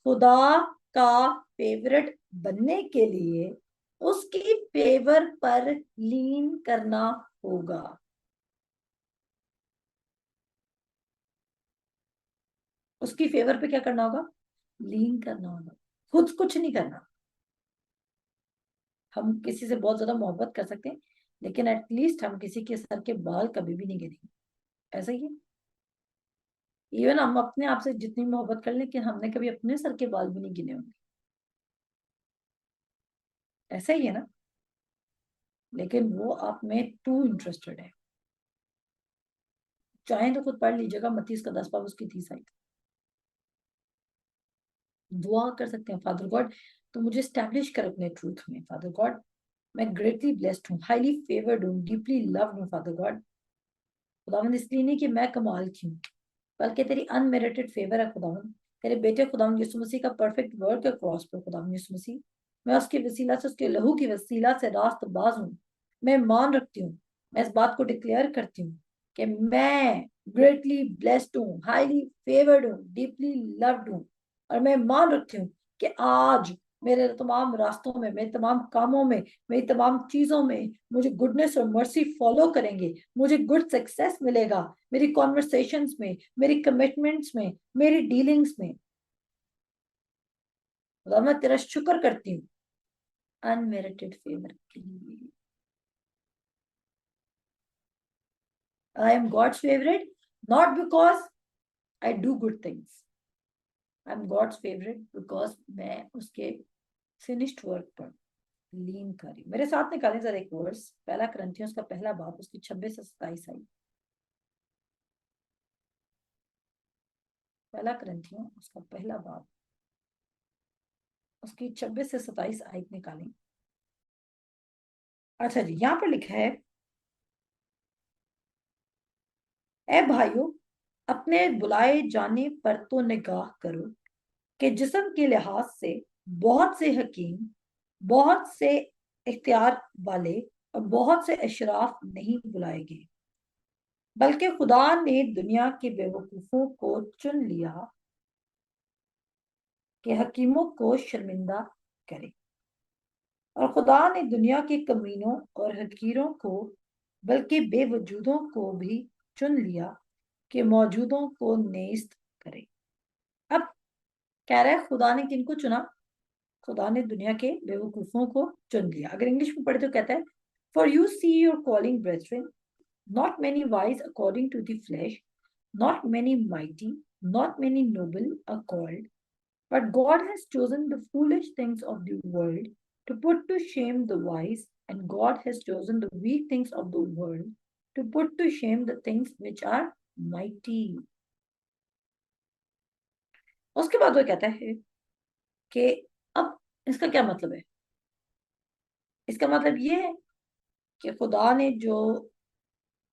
खुदा का फेवरेट बनने के लिए उसकी फेवर पर लीन करना होगा। उसकी फेवर पे क्या करना होगा? लीन करना होगा। खुद कुछ नहीं करना। हम किसी से बहुत ज्यादा मोहब्बत कर सकते हैं लेकिन एटलीस्ट हम किसी के सर के बाल कभी भी नहीं गिनेंगे। ऐसा ही है। इवन हम अपने आप से जितनी मोहब्बत कर लें कि हमने कभी अपने सर के बाल भी नहीं गिने होंगे। ऐसा ही है ना। लेकिन वो आप में टू इंटरेस्टेड है। चाहे तो खुद पढ़ लीजिएगा मत्ती का 10 बाब उसकी 30 आयत। दुआ कर सकते हैं, फादर गॉड तो मुझे स्टैब्लिश कर अपने ट्रूथ में। फादर गॉड मैं ग्रेटली ब्लेस्ड हूँ, हाईली फेवर्ड हूँ, डीपली लव्ड हूँ। फादर गॉड खुदावंद इसलिए नहीं कि मैं कमाल की हूँ बल्कि तेरी अनमेरिटेड फेवर है खुदावंद। तेरे बेटे खुदावंद यीशु मसीह का परफेक्ट वर्क है क्रॉस पर। खुदावंद यीशु मसीह मैं उसके वसीला से, उसके लहू की वसीला से रास्तबाज हूँ। मैं मान रखती हूँ, मैं इस बात को डिक्लेयर करती हूँ कि मैं ग्रेटली ब्लेस्ड हूँ, हाईली फेवर्ड हूँ, डीपली लव्ड हूँ। और मैं मान रखती हूँ कि आज मेरे तमाम रास्तों में, मेरे तमाम कामों में, मेरी तमाम चीजों में मुझे गुडनेस और मर्सी फॉलो करेंगे। मुझे गुड सक्सेस मिलेगा मेरी कॉन्वर्सेशंस में, मेरी कमिटमेंट्स में, मेरी डीलिंग्स में। खुदा मैं तेरा शुक्र करती हूँ अनमेरिटेड फेवर के लिए। I am God's favourite not because I do good things. I am God's favourite because मैं उसके फिनिश्ड वर्क पर लीन करी। मेरे साथ निकालें जरा एक वर्स, पहला करंथियों का 1 बाब उसकी 26 से 27 आई। पहला करंथियों उसका 1 बाब उसकी 26 से 27 आयत निकालें। अच्छा जी, यहाँ पर लिखा है, ए भाइयों अपने बुलाए जाने पर तो निगाह करो कि जिस्म के लिहाज से बहुत से हकीम, बहुत से इख्तियार वाले और बहुत से अशराफ नहीं बुलाए गए, बल्कि खुदा ने दुनिया के बेवकूफों को चुन लिया कि हकीमों को शर्मिंदा करे। और खुदा ने दुनिया के कमीनों और हकीरों को, बल्कि बेवजूदों को भी चुन लिया कि मौजूदों को नेस्त करे। अब कह रहा है खुदा ने किनको चुना? खुदा ने दुनिया के बेवकूफों को चुन लिया। अगर इंग्लिश में पढ़े तो कहता है, for you see your calling brethren, not many wise according to the flesh, not many mighty, not many noble are called, but God has chosen the foolish things of the world to put to shame the wise, and God has chosen the weak things of the world to put to shame the things which are mighty. उसके बाद वो कहता है कि अब इसका क्या मतलब है? इसका मतलब ये है कि खुदा ने जो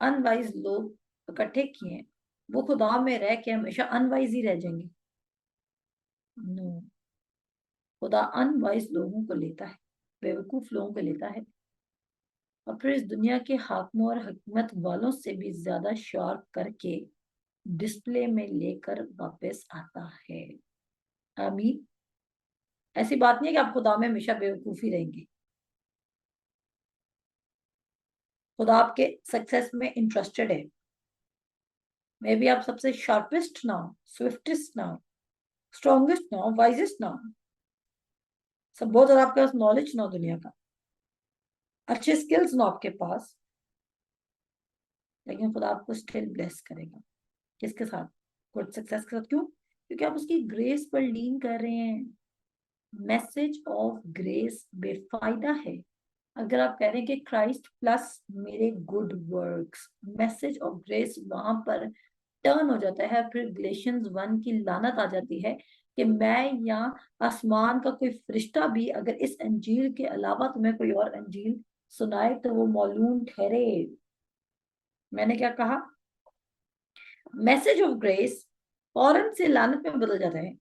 अनवाइज लोग इकट्ठे किए हैं वो खुदा में रह के हमेशा अनवाइज ही रह जाएंगे। नो, खुदा अनवाइज लोगों को लेता है, बेवकूफ लोगों को लेता है, और फिर इस दुनिया के हाकिमों और हिकमत वालों से भी ज्यादा शार्प करके डिस्प्ले में लेकर वापस आता है। आमीन। ऐसी बात नहीं है कि आप खुदा में हमेशा बेवकूफी रहेंगे। खुदा आपके सक्सेस में इंटरेस्टेड है। मे बी आप सबसे शार्पेस्ट ना हो, स्विफ्टेस्ट ना हो, स्ट्रॉन्गेस्ट ना हो, वाइजेस्ट ना हो, सब बहुत ज्यादा आपके पास नॉलेज ना हो दुनिया का, अच्छे स्किल्स ना हो आपके पास, लेकिन खुदा आपको स्टिल ब्लेस करेगा। किसके साथ? गुड सक्सेस के साथ। क्यों? क्योंकि आप उसकी ग्रेस पर लीन कर रहे हैं। मैसेज ऑफ ग्रेस बेफायदा है। अगर आप कह रहे हैं कि क्राइस्ट प्लस मेरे good works, message of grace वहां पर टर्न हो जाता है। फिर गलेशियंस 1 की लानत आ जाती है कि मैं या आसमान का कोई फरिश्ता भी अगर इस अंजील के अलावा तुम्हें कोई और अंजील सुनाए तो वो मौलून ठहरे। मैंने क्या कहा? मैसेज ऑफ ग्रेस फौरन से लानत में बदल जाता है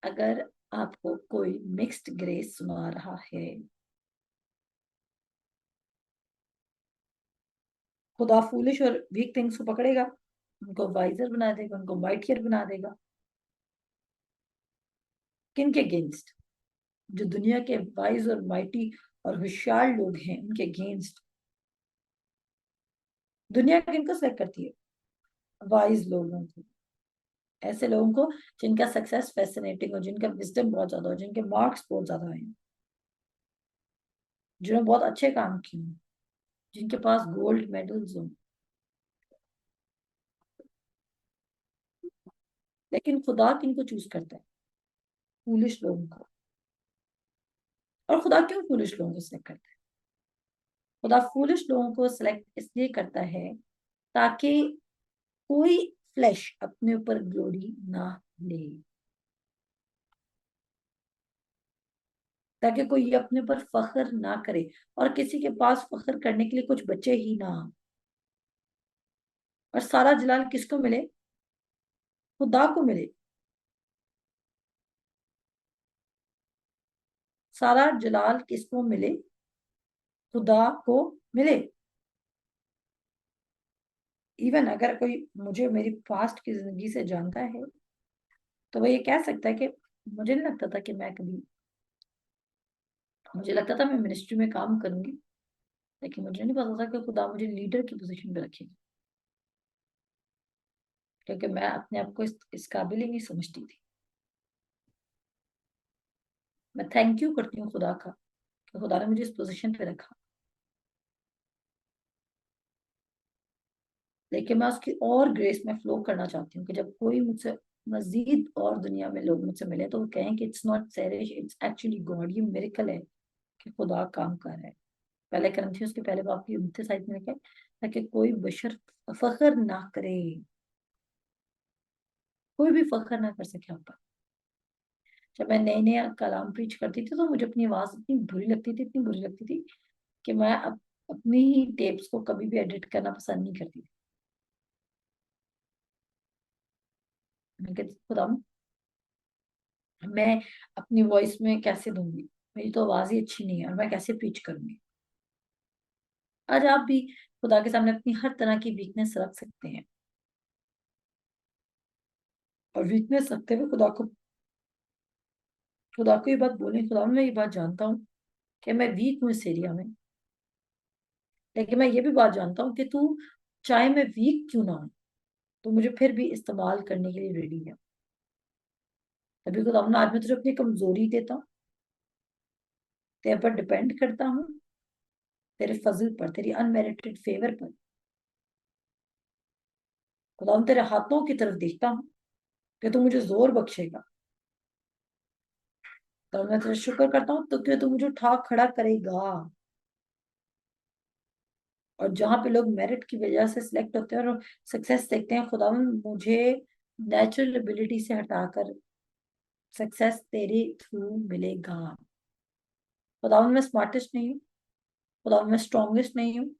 अगर आपको कोई मिक्स्ड ग्रेस सुना रहा है। खुदा फूलिश और वीक थिंग्स को पकड़ेगा, उनको वाइजर बना देगा, उनको माइटियर बना देगा। किन के अगेंस्ट? जो दुनिया के वाइज और माइटी और होशियार लोग हैं उनके अगेंस्ट। दुनिया किनको सेलेक्ट करती है? वाइज लोगों को, ऐसे लोगों को जिनका सक्सेस फैसिनेटिंग हो, जिनका विजडम बहुत ज्यादा हो, जिनके मार्क्स बहुत ज्यादा हैं, जिन्होंने बहुत अच्छे काम किए, जिनके पास गोल्ड मेडल्स हो। लेकिन खुदा किनको चूज करता है? फूलिश लोगों को। और खुदा क्यों फूलिश लोगों को सिलेक्ट करता है? खुदा फूलिश लोगों को सिलेक्ट इसलिए करता है ताकि कोई फ्लैश अपने ऊपर ग्लोरी ना ले, ताकि कोई अपने ऊपर फख्र ना करे, और किसी के पास फख्र करने के लिए कुछ बचे ही ना, और सारा जलाल किसको मिले? खुदा को मिले। सारा जलाल किसको मिले? खुदा को मिले। इवन अगर कोई मुझे मेरी पास्ट की जिंदगी से जानता है तो वो ये कह सकता है कि मुझे नहीं लगता था कि मैं कभी, मुझे लगता था मैं मिनिस्ट्री में काम करूंगी, लेकिन मुझे नहीं पता था कि खुदा मुझे लीडर की पोजीशन पे रखेगा, क्योंकि मैं अपने आप को इस काबिल ही नहीं समझती थी। मैं थैंक यू करती हूँ खुदा का कि खुदा ने मुझे इस पोजीशन पे रखा, लेकिन मैं उसकी और ग्रेस में फ्लो करना चाहती हूँ कि जब कोई मुझसे मजीद और दुनिया में लोग मुझसे मिले तो वो कहें कि इट्स नॉट सेरिश, इट्स एक्चुअली गॉड। ये मिरेकल है कि खुदा काम कर रहा है। पहले करंथियों के पहले बाप की 29 आयत में लिखा है, ताकि कोई बशर फख्र ना करे, कोई भी फख्र ना कर सके आप पर। जब मैं नए नए कलाम प्रीच करती थी तो मुझे अपनी आवाज इतनी बुरी लगती थी, इतनी बुरी लगती थी कि मैं अपनी ही टेप्स को कभी भी एडिट करना पसंद नहीं करती थी। मैं कहती थी, खुदा मैं अपनी वॉइस में कैसे दूंगी, मेरी तो आवाज ही अच्छी नहीं है और मैं कैसे प्रीच करूंगी। आज आप भी खुदा के सामने अपनी हर तरह की वीकनेस रख सकते हैं, और वीकनेस रखते हुए खुदा को ये बात बोलें, खुदा मैं ये बात जानता हूँ कि मैं वीक हूँ इस एरिया में, लेकिन मैं ये भी बात जानता हूँ कि तू चाहे मैं वीक क्यों ना हूँ तो मुझे फिर भी इस्तेमाल करने के लिए रेडी है। तभी खुदा आज मैं तुझे अपनी कमजोरी देता हूँ, तेरे पर डिपेंड करता हूँ, तेरे फजल पर, तेरी अनमेरिटेड फेवर पर। खुदा तेरे हाथों की तरफ देखता हूँ कि तू मुझे जोर बख्शेगा। तो मैं तेरा शुक्र करता हूँ तो कि तू मुझे उठा खड़ा करेगा। और जहां पे लोग मेरिट की वजह से सिलेक्ट होते हैं और सक्सेस देखते हैं, खुदा मुझे नेचुरल एबिलिटी से हटाकर सक्सेस तेरे थ्रू मिलेगा। खुदा मैं स्मार्टेस्ट नहीं हूँ, खुदा मैं स्ट्रॉन्गेस्ट नहीं हूँ,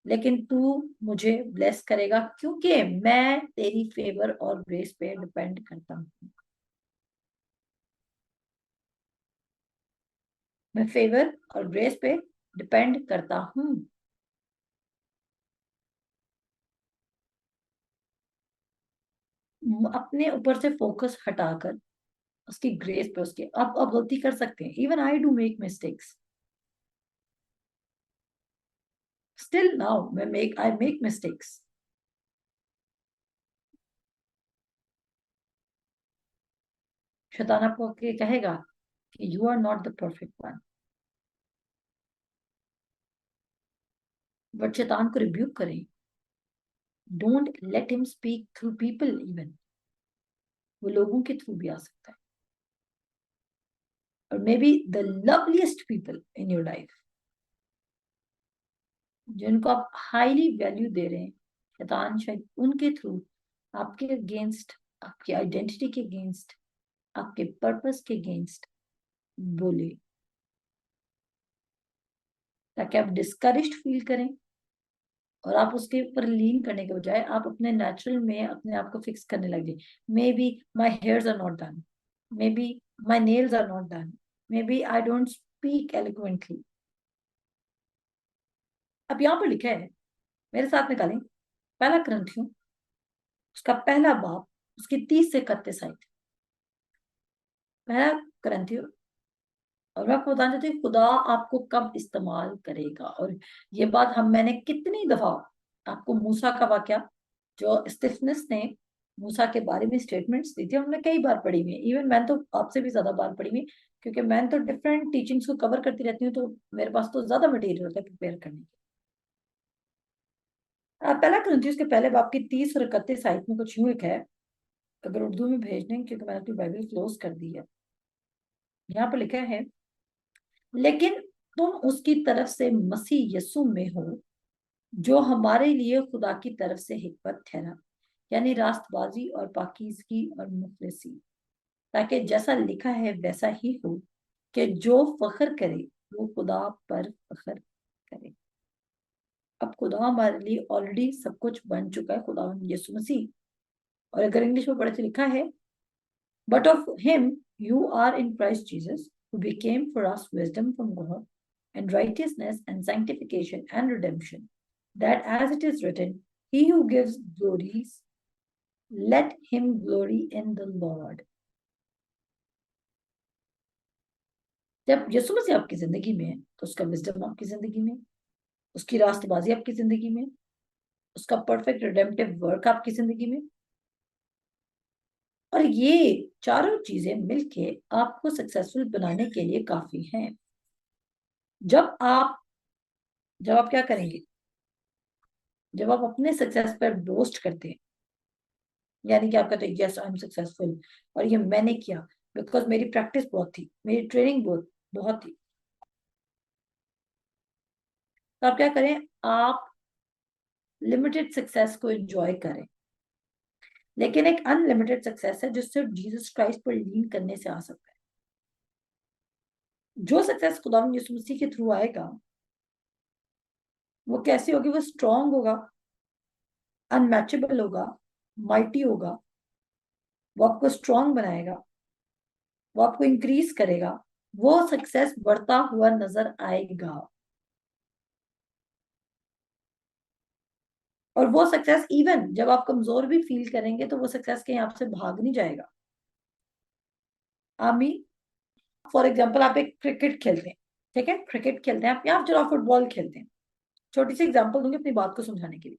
लेकिन तू मुझे ब्लेस करेगा क्योंकि मैं तेरी फेवर और ग्रेस पे डिपेंड करता हूँ। मैं फेवर और ग्रेस पे डिपेंड करता हूँ। अपने ऊपर से फोकस हटाकर उसकी ग्रेस पे, उसके अब गलती कर सकते हैं। Even I do make mistakes, still now मैं मेक आई मेक मिस्टेक्स। शैतान आपको के कहेगा कि you are not the perfect one, but शैतान को रिब्यूक करें। Don't let him speak through people. Even वो लोगों के थ्रू भी आ सकता है, और may be the loveliest people in your life, जिनको आप हाईली वैल्यू दे रहे हैं, शैतान शायद उनके थ्रू आपके अगेंस्ट, आपकी आइडेंटिटी के अगेंस्ट, आपके पर्पस के अगेंस्ट बोले, ताकि आप डिस्करेज्ड फील करें और आप उसके ऊपर लीन करने के बजाय आप अपने नेचुरल में अपने आप को फिक्स करने लगे। Maybe my hairs are not done, maybe my nails are not done, maybe I don't speak eloquently. अब यहाँ पर लिखा है, मेरे साथ निकालें, पहला ग्रंथियों उसका पहला बाब, उसकी 30 से 31 आयत। पहला ग्रंथियों, और मैं आपको बताना चाहती हूँ खुदा आपको कब इस्तेमाल करेगा। और ये बात मैंने कितनी दफा आपको मूसा का वाक्य, जो स्टिफनेस ने मूसा के बारे में स्टेटमेंट्स दी थी, हमने कई बार पढ़ी हुई है। इवन मैंने तो आपसे भी ज्यादा बार पढ़ी हुई है, क्योंकि मैं तो डिफरेंट टीचिंग्स को कवर करती रहती हूँ, तो मेरे पास तो ज्यादा मटेरियल होता है प्रिपेयर करने के। पहला ग्रंथियों के पहले बाब की 30 और 31 आयत में कुछ यूं एक है, अगर उर्दू में भेज दें क्योंकि मैंने अपनी बाइबल क्लोज कर दी है। यहाँ पर लिखा है, लेकिन तुम उसकी तरफ से मसीह यस्सु में हो, जो हमारे लिए खुदा की तरफ से हिकमत ठहरा, यानी रास्तबाजी और पाकीज़गी और मुखलिसी, ताकि जैसा लिखा है वैसा ही हो कि जो फख्र करे वो खुदा पर फख्र करे। अब खुदा हमारे लिए ऑलरेडी सब कुछ बन चुका है, खुदा यीशु मसीह। और अगर इंग्लिश में पढ़े तो लिखा है, but of him you are in Christ Jesus who became for us wisdom from God and righteousness and sanctification and redemption, that as it is written, he who gives glories, let him glory in the Lord. जब यीशु मसीह आपकी जिंदगी में है तो उसका wisdom आपकी जिंदगी में, उसकी रास्तबाजी आपकी जिंदगी में, उसका परफेक्ट रिडेम्पटिव वर्क आपकी जिंदगी में, और ये चारों चीजें मिलके आपको सक्सेसफुल बनाने के लिए काफी हैं। जब आप जब आप क्या करेंगे, जब आप अपने सक्सेस पर बोस्ट करते हैं, यानी कि आप कहते हैं यस आई एम सक्सेसफुल और ये मैंने किया बिकॉज मेरी प्रैक्टिस बहुत थी, मेरी ट्रेनिंग बहुत बहुत थी, तो आप क्या करें, आप लिमिटेड सक्सेस को एंजॉय करें। लेकिन एक अनलिमिटेड सक्सेस है जो सिर्फ जीसस क्राइस्ट पर लीन करने से आ सकता है। जो सक्सेस खुदा यीशु मसीह के थ्रू आएगा वो कैसी होगी, वो स्ट्रांग होगा, अनमैचेबल होगा, माइटी होगा, वो आपको स्ट्रांग बनाएगा, वो आपको इंक्रीज करेगा, वो सक्सेस बढ़ता हुआ नजर आएगा। और वो सक्सेस इवन जब आप कमजोर भी फील करेंगे तो वो सक्सेस के आपसे भाग नहीं जाएगा। आमी, फॉर एग्जाम्पल आप एक क्रिकेट खेलते हैं, ठीक है, क्रिकेट खेलते हैं आप, या आप चलो फुटबॉल खेलते हैं। छोटी सी एग्जांपल दूंगी अपनी बात को समझाने के लिए।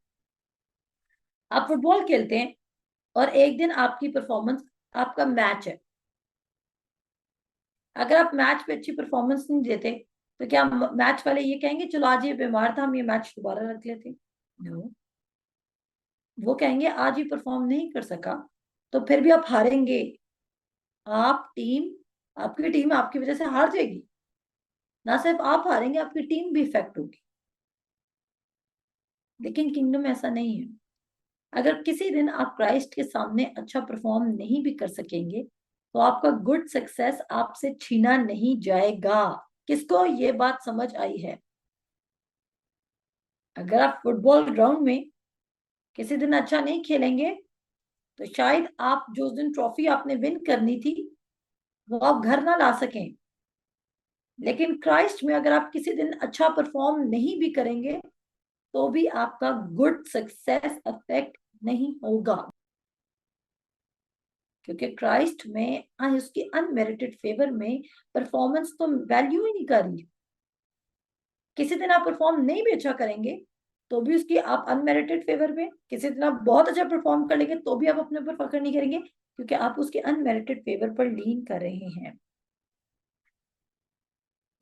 आप फुटबॉल खेलते हैं और एक दिन आपकी परफॉर्मेंस, आपका मैच है, अगर आप मैच पे अच्छी परफॉर्मेंस नहीं देते तो क्या मैच वाले ये कहेंगे चलो आज ये बीमार था हम ये मैच दोबारा रख लेते? नो, वो कहेंगे आज ये परफॉर्म नहीं कर सका तो फिर भी आप हारेंगे। आप टीम आपकी टीम आपकी वजह से हार जाएगी। ना सिर्फ आप हारेंगे, आपकी टीम भी इफेक्ट होगी। लेकिन किंगडम ऐसा नहीं है। अगर किसी दिन आप क्राइस्ट के सामने अच्छा परफॉर्म नहीं भी कर सकेंगे तो आपका गुड सक्सेस आपसे छीना नहीं जाएगा। किसको ये बात समझ आई है? अगर आप फुटबॉल ग्राउंड में किसी दिन अच्छा नहीं खेलेंगे तो शायद आप जो उस दिन ट्रॉफी आपने विन करनी थी वो आप घर ना ला सकें। लेकिन क्राइस्ट में अगर आप किसी दिन अच्छा परफॉर्म नहीं भी करेंगे तो भी आपका गुड सक्सेस अफेक्ट नहीं होगा, क्योंकि क्राइस्ट में उसकी अनमेरिटेड फेवर में परफॉर्मेंस तो वैल्यू ही नहीं कर रही। किसी दिन आप परफॉर्म नहीं भी अच्छा करेंगे तो भी उसकी आप अनमेरिटेड फेवर में, किसी दिन आप बहुत अच्छा परफॉर्म कर लेंगे तो भी आप अपने ऊपर फख्र नहीं करेंगे, क्योंकि आप उसके अनमेरिटेड फेवर पर लीन कर रहे हैं।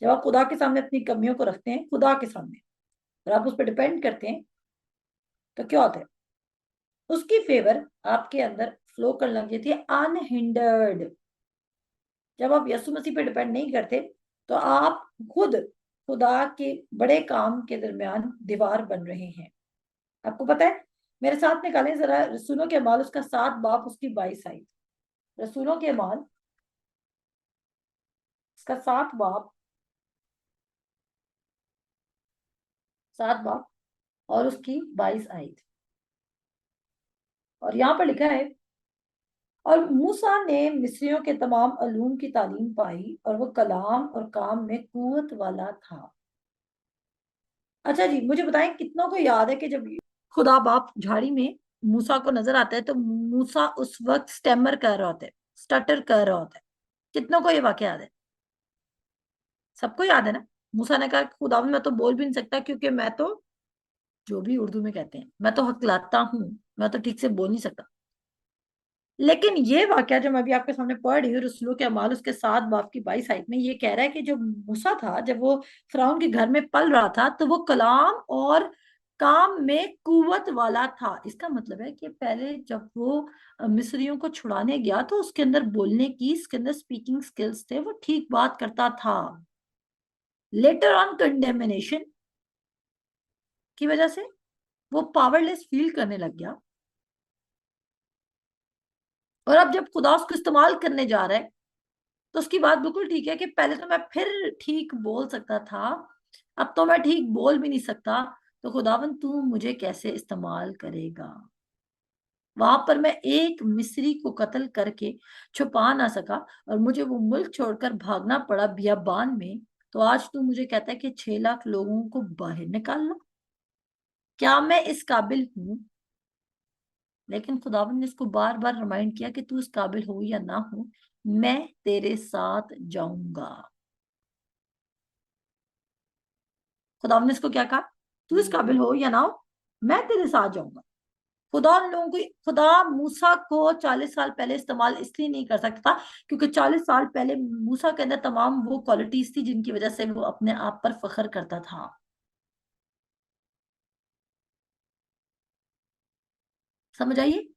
जब आप खुदा के सामने अपनी कमियों को रखते हैं, खुदा के सामने, और आप उस पर डिपेंड करते हैं, तो क्या होता है? उसकी फेवर आपके अंदर फ्लो करने लग जाती है अनहिंडर्ड। जब आप यीशु मसीह पे डिपेंड नहीं करते तो आप खुद खुदा के बड़े काम के दरमियान दीवार बन रहे हैं। आपको पता है, मेरे साथ निकालें जरा रसूलों के अमाल उसका 7 बाब उसकी 22 आयत। रसूलों के अमाल उसका 7 बाब, 7 बाब और उसकी 22 आयत। और यहाँ पर लिखा है, और मूसा ने मिस्रियों के तमाम अलूम की तालीम पाई और वो कलाम और काम में कुवत वाला था। अच्छा जी, मुझे बताएं कितनों को याद है कि जब खुदा बाप झाड़ी में मूसा को नजर आता है तो मूसा उस वक्त स्टेमर कर रहा होता है, स्टटर कर रहा होता है? कितनों को ये वाकया याद है? सबको याद है ना? मूसा ने कहा खुदा मैं तो बोल भी नहीं सकता क्योंकि मैं तो, जो भी उर्दू में कहते हैं, मैं तो हकलाता हूँ, मैं तो ठीक से बोल नहीं सकता। लेकिन ये वाकया जो मैं अभी आपके सामने पढ़ रही हूँ रसूलों के अमाल उसके 7 बाब की 22 आयत में, ये कह रहा है कि जो मूसा था जब वो फिरौन के घर में पल रहा था तो वो कलाम और काम में कुवत वाला था। इसका मतलब है कि पहले जब वो मिस्रियों को छुड़ाने गया तो उसके अंदर बोलने की, इसके अंदर स्पीकिंग स्किल्स थे, वो ठीक बात करता था। लेटर ऑन कंडेमिनेशन की वजह से वो पावरलेस फील करने लग गया। और अब जब खुदा उसको इस्तेमाल करने जा रहा है तो उसकी बात बिल्कुल ठीक है कि पहले तो मैं फिर ठीक बोल सकता था, अब तो मैं ठीक बोल भी नहीं सकता, तो खुदावन तू मुझे कैसे इस्तेमाल करेगा? वहां पर मैं एक मिस्री को कत्ल करके छुपा ना सका और मुझे वो मुल्क छोड़कर भागना पड़ा बियाबान में, तो आज तू मुझे कहता है कि 6 लाख लोगों को बाहर निकाल लो। क्या मैं इस काबिल हूं? लेकिन खुदावन ने इसको बार बार रिमाइंड किया कि तू इस काबिल हो या ना हो, मैं तेरे साथ जाऊंगा। खुदावन ने इसको क्या कहा? तू इस काबिल हो या ना हो, मैं तेरे साथ जाऊंगा। खुदा उन लोगों को, खुदा मूसा को 40 साल पहले इस्तेमाल इसलिए नहीं कर सकता था क्योंकि 40 साल पहले मूसा के अंदर तमाम वो क्वालिटीज थी जिनकी वजह से वो अपने आप पर फख्र करता था। समझ आइए?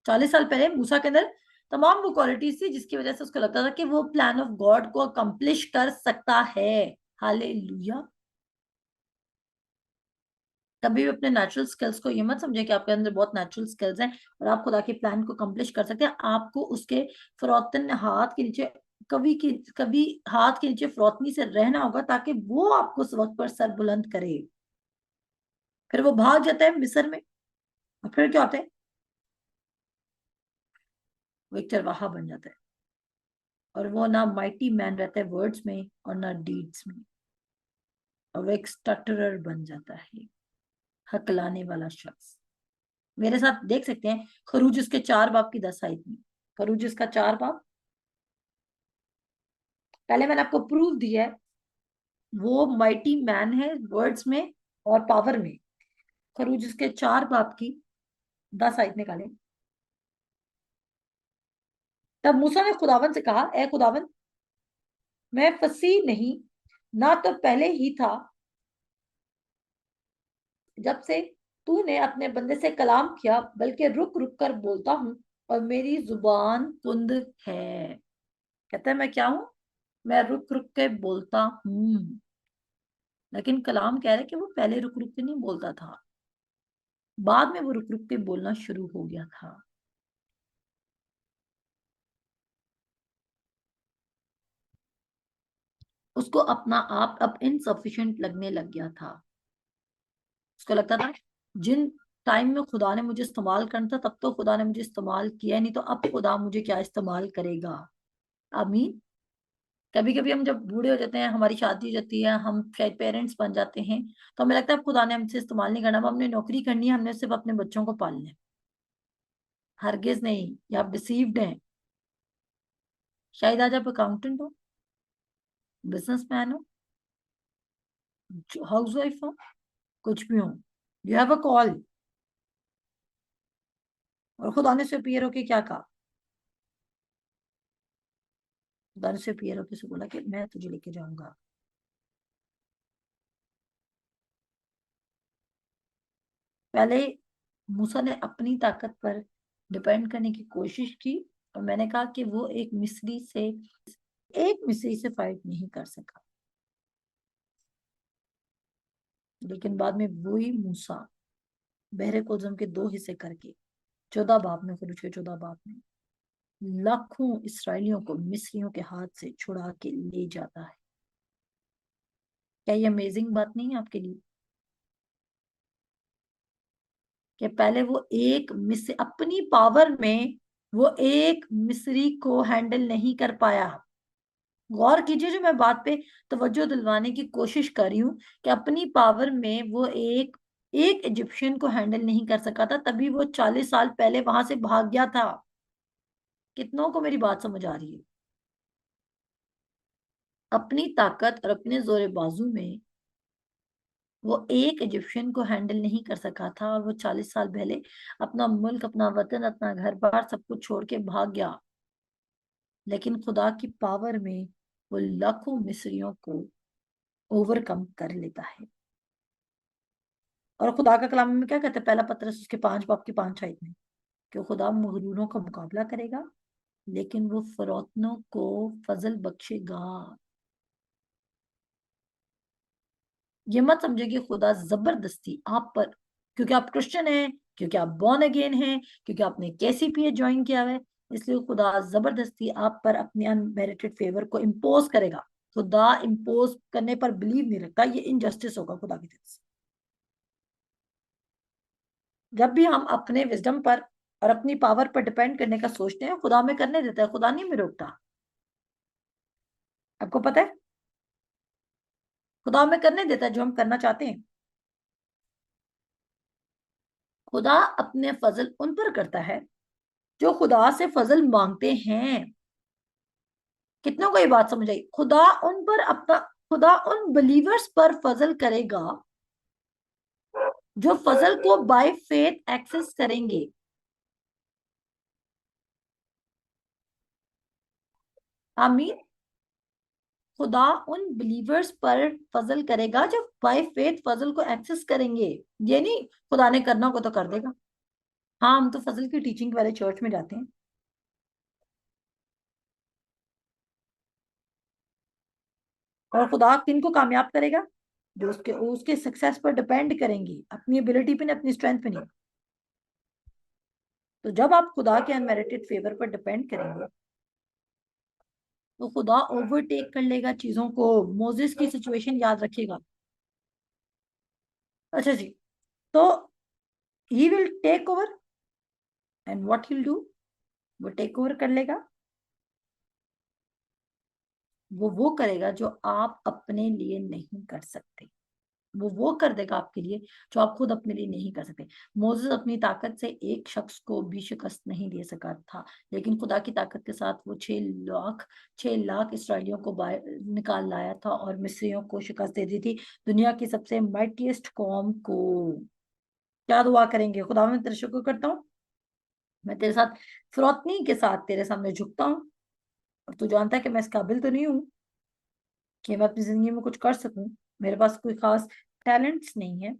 40 साल पहले मूसा के अंदर तमाम वो क्वालिटीज थी जिसकी वजह से उसको लगता था कि वो प्लान ऑफ गॉड को अकम्प्लिश कर सकता है। हालेलुया। कभी भी अपने नेचुरल स्किल्स को ये मत समझे कि आपके अंदर बहुत नेचुरल स्किल्स हैं और आप खुदा के प्लान को अकम्प्लिश कर सकते हैं। आपको उसके फरौतन हाथ के नीचे, कभी हाथ के नीचे फरौतनी से रहना होगा ताकि वो आपको उस वक्त पर सर बुलंद करे। फिर वो भाग जाता है मिस्र में और फिर क्या होता है? वो एक चरवाहा बन जाता है और वो ना माइटी मैन रहता है वर्ड्स में और ना डीड्स में, और वो एक स्टटरर बन जाता है, हकलाने वाला शख्स। मेरे साथ देख सकते हैं खरूज उसके 4 बाब की 10 आयत में। खरूज उसका 4 बाब, पहले मैंने आपको प्रूफ दिया है वो माइटी मैन है वर्ड्स में और पावर में। खरूज उसके 4 बाब की 10 आयत निकालें। तब मूसा ने खुदावन से कहा, ए खुदावन मैं फंसी नहीं, ना तो पहले ही था, जब से तूने अपने बंदे से कलाम किया, बल्कि रुक रुक कर बोलता हूँ और मेरी जुबान कुंद है। कहता है मैं क्या हूं? मैं रुक रुक के बोलता हूँ। लेकिन कलाम कह रहा है कि वो पहले रुक रुक के नहीं बोलता था, बाद में वो रुक रुक के बोलना शुरू हो गया था। उसको अपना आप अब इनसफिशिएंट लगने लग गया था। उसको लगता था जिन टाइम में खुदा ने मुझे इस्तेमाल करना था, तब तो खुदा ने मुझे इस्तेमाल किया, नहीं तो अब खुदा मुझे क्या इस्तेमाल करेगा। आमीन। कभी कभी हम जब बूढ़े हो जाते हैं, हमारी शादी हो जाती है, हम शायद पेरेंट्स बन जाते हैं, तो हमें लगता है अब खुदा ने हमसे इस्तेमाल नहीं करना, अब हमने नौकरी करनी है, हमने सिर्फ अपने बच्चों को पालना है। हरगिज नहीं, ये आप डिसीव्ड हैं। शायद आज आप अकाउंटेंट हो, बिजनेसमैन हो, हाउस वाइफ हो, कुछ भी हो, यू हैव अ कॉल। और खुदा ने सुपीरियर होके क्या कहा? खुदा ने सुपीरियर होके से बोला कि मैं तुझे लेके जाऊंगा। पहले मूसा ने अपनी ताकत पर डिपेंड करने की कोशिश की, और मैंने कहा कि वो एक मिस्री से फाइट नहीं कर सका। लेकिन बाद में वही मूसा बहरे कोजम के दो हिस्से करके 14 बाब में, खुद के 14 बाब में लाखों इसराइलियों को मिस्रियों के हाथ से छुड़ा के ले जाता है। क्या ये अमेजिंग बात नहीं है आपके लिए? कि पहले वो एक मिस्र अपनी पावर में वो एक मिस्री को हैंडल नहीं कर पाया। गौर कीजिए, जो मैं बात पे तवज्जो दिलवाने की कोशिश कर रही हूँ, कि अपनी पावर में वो एक एक इजिप्शियन को हैंडल नहीं कर सका था, तभी वो 40 साल पहले वहां से भाग गया था। कितनों को मेरी बात समझ आ रही है? अपनी ताकत और अपने जोरे बाजू में वो एक इजिप्शियन को हैंडल नहीं कर सका था, और वो 40 साल पहले अपना मुल्क, अपना वतन, अपना घर बार सब कुछ छोड़ के भाग गया। लेकिन खुदा की पावर में वो लाखों मिस्रियों को ओवरकम कर लेता है। और खुदा का कलाम में क्या कहता है? पहला पत्रस उसके 5 बाब की 5 आयत में, कि खुदा मगरूरों का मुकाबला करेगा, लेकिन वो फरौतनों को फजल बख्शेगा। ये मत समझे कि खुदा जबरदस्ती आप पर, क्योंकि आप क्रिश्चियन हैं, क्योंकि आप बॉर्न अगेन हैं, क्योंकि आपने केसीपीए ज्वाइन किया है, इसलिए खुदा जबरदस्ती आप पर अपने अनमेरिटेड फेवर को इम्पोज करेगा। खुदा इम्पोज करने पर बिलीव नहीं रखता, ये इनजस्टिस होगा खुदा की तरफ से। जब भी हम अपने विजडम पर और अपनी पावर पर डिपेंड करने का सोचते हैं, खुदा में करने देता है, खुदा नहीं में रोकता। आपको पता है, खुदा में करने देता है जो हम करना चाहते हैं। खुदा अपने फजल उन पर करता है जो खुदा से फजल मांगते हैं। कितनों को ये बात समझ आई? खुदा उन बिलीवर्स पर फजल करेगा जो फजल को बाय फेथ एक्सेस करेंगे। आमीन। खुदा उन बिलीवर्स पर फजल करेगा जो बाय फेथ फजल को एक्सेस करेंगे। ये नहीं खुदा ने करना होगा तो कर देगा। हाँ, हम तो फजल की टीचिंग वाले चर्च में जाते हैं। और खुदा किन को कामयाब करेगा? जो उसके उसके सक्सेस पर डिपेंड करेंगी, अपनी एबिलिटी पे नहीं, अपनी स्ट्रेंथ पे नहीं। तो जब आप खुदा के अनमेरिटेड फेवर पर डिपेंड करेंगे, तो खुदा ओवरटेक कर लेगा चीजों को। मोजेस की सिचुएशन याद रखिएगा। अच्छा जी। तो he will take over, and what he will do, वो टेक ओवर कर लेगा। वो करेगा जो आप अपने लिए नहीं कर सकते। वो कर देगा आपके लिए जो आप खुद अपने लिए नहीं कर सकते। मोसेस अपनी ताकत से एक शख्स को भी शिकस्त नहीं दे सका था, लेकिन खुदा की ताकत के साथ वो 6 लाख इसराइलियों को बाहर निकाल लाया था, और मिस्रियों को शिकस्त दे दी थी, दुनिया की सबसे माइटीएस्ट कौम को। क्या दुआ करेंगे? खुदा मैं तेरे शुक्र करता हूँ, मैं तेरे साथ फिरौतनी के साथ तेरे सामने झुकता हूँ, और तू जानता है कि मैं इस काबिल तो नहीं हूँ, कि मैं अपनी जिंदगी में कुछ कर सकूं। मेरे पास कोई खास टैलेंट्स नहीं है,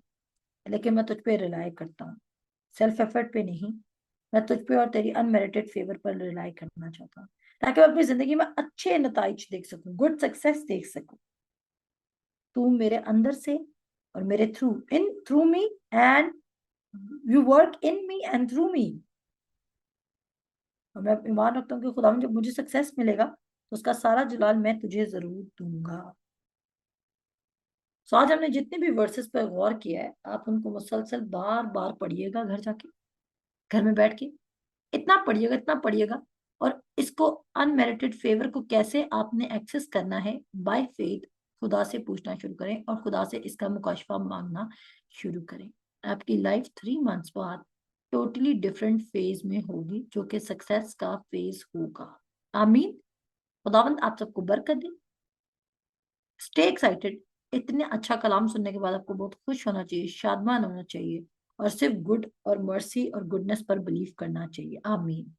लेकिन मैं तुझ पे रिलाई करता हूँ, सेल्फ एफर्ट पे नहीं। मैं तुझ पे और तेरी अनमेरिटेड फेवर पर रिलाई करना चाहता हूँ, ताकि मैं अपनी जिंदगी में अच्छे नताइज देख सकूं, गुड सक्सेस देख सकूं। तू मेरे अंदर से और मेरे through, in through me, and you work in me and through me. और मैं ईमान रखता हूँ कि खुदा, जब मुझे सक्सेस मिलेगा तो उसका सारा जलाल मैं तुझे जरूर दूंगा। सो आज हमने जितने भी वर्सेस पर गौर किया है, आप उनको मुसलसल बार बार पढ़िएगा घर जाके, घर में बैठ के, इतना पढ़िएगा, इतना पढ़िएगा। और इसको, अनमेरिटेड फेवर को कैसे आपने एक्सेस करना है, बाय फेथ खुदा से पूछना शुरू करें और खुदा से इसका मुकाशफा मांगना शुरू करें। आपकी लाइफ 3 मंथ्स बाद टोटली डिफरेंट फेज में होगी, जो कि सक्सेस का फेज होगा। आमीन। खुदावंद आप सबको बरकत दे। Stay excited. इतने अच्छा कलाम सुनने के बाद आपको बहुत खुश होना चाहिए, शादमान होना चाहिए, और सिर्फ गुड और मर्सी और गुडनेस पर बिलीव करना चाहिए। आमीन।